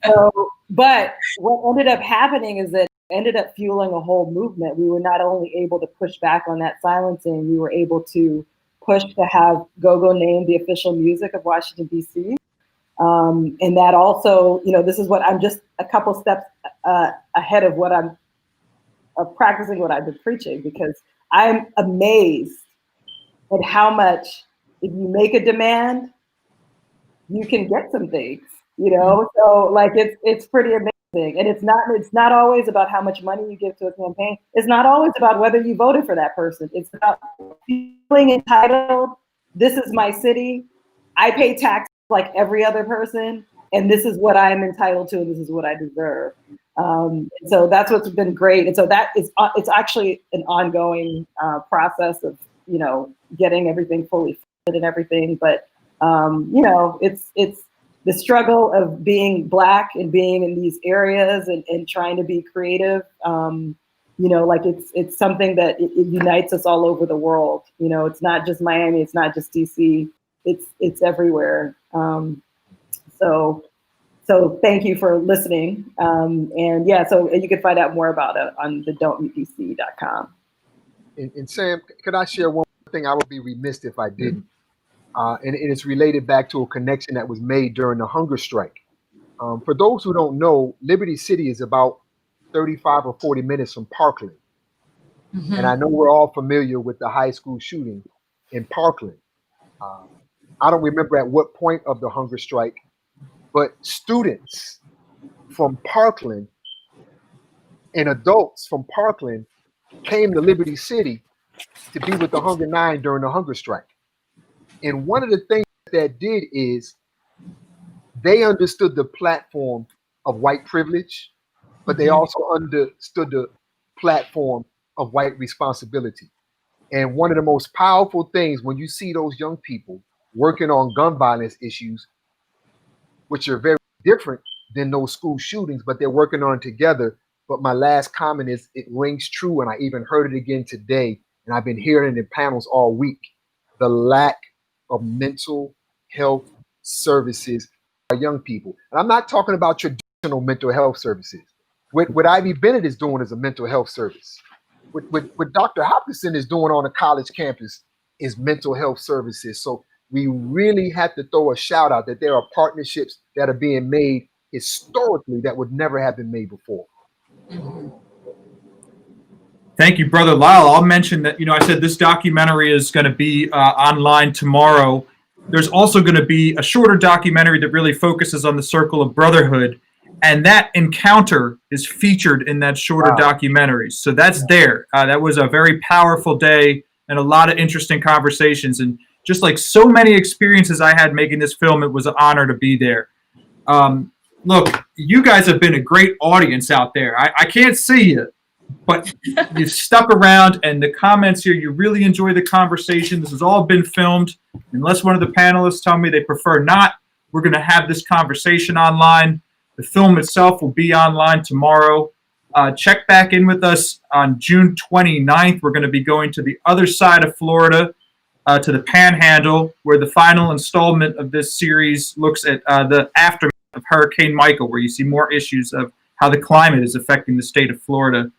So, but what ended up happening is that it ended up fueling a whole movement. We were not only able to push back on that silencing, we were able to push to have go-go named the official music of Washington, D.C. And that also, you know, this is what I'm just a couple steps ahead of what I'm practicing what I've been preaching, because I'm amazed at how much, if you make a demand, you can get some things, you know? So like, it's pretty amazing. And it's not always about how much money you give to a campaign. It's not always about whether you voted for that person. It's about feeling entitled. This is my city. I pay taxes like every other person, and this is what I am entitled to, and this is what I deserve. So that's what's been great. And so that is, it's actually an ongoing process of, you know, getting everything fully funded and everything. But, you know, it's the struggle of being Black and being in these areas and trying to be creative. You know, like it's something that it unites us all over the world. You know, it's not just Miami, it's not just DC, it's everywhere. So thank you for listening. And yeah, so you can find out more about it on the don'tmeetdc.com. And Sam, could I share one thing? I would be remiss if I didn't. And it's related back to a connection that was made during the hunger strike. For those who don't know, Liberty City is about 35 or 40 minutes from Parkland. And I know we're all familiar with the high school shooting in Parkland. I don't remember at what point of the hunger strike, but students from Parkland and adults from Parkland came to Liberty City to be with the Hunger Nine during the hunger strike. And one of the things that did is they understood the platform of white privilege, but they also understood the platform of white responsibility. And one of the most powerful things when you see those young people working on gun violence issues, which are very different than those school shootings, but they're working on it together. But my last comment is it rings true, and I even heard it again today, and I've been hearing it in panels all week. The lack of mental health services for young people. And I'm not talking about traditional mental health services. What Ivy Bennett is doing is a mental health service. What Dr. Hopkinson is doing on a college campus is mental health services. So we really have to throw a shout out that there are partnerships that are being made historically that would never have been made before. Thank you, Brother Lyle. I'll mention that, you know, I said this documentary is going to be online tomorrow. There's also going to be a shorter documentary that really focuses on the circle of brotherhood. And that encounter is featured in that shorter documentary. So that's there. That was a very powerful day and a lot of interesting conversations. And just like so many experiences I had making this film, it was an honor to be there. Look, you guys have been a great audience out there. I can't see you, but you've stuck around, and the comments here, you really enjoy the conversation. This has all been filmed. Unless one of the panelists tell me they prefer not, we're going to have this conversation online. The film itself will be online tomorrow. Check back in with us on June 29th. We're going to be going to the other side of Florida, to the Panhandle, where the final installment of this series looks at the aftermath of Hurricane Michael, where you see more issues of how the climate is affecting the state of Florida.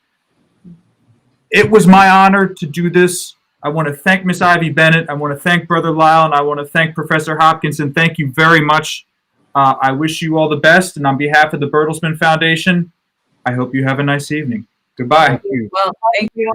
It was my honor to do this. I want to thank Miss Ivy Bennett. I want to thank Brother Lyle, and I want to thank Professor Hopkinson. Thank you very much. I wish you all the best, and on behalf of the Bertelsmann Foundation, I hope you have a nice evening. Goodbye. Well, thank you.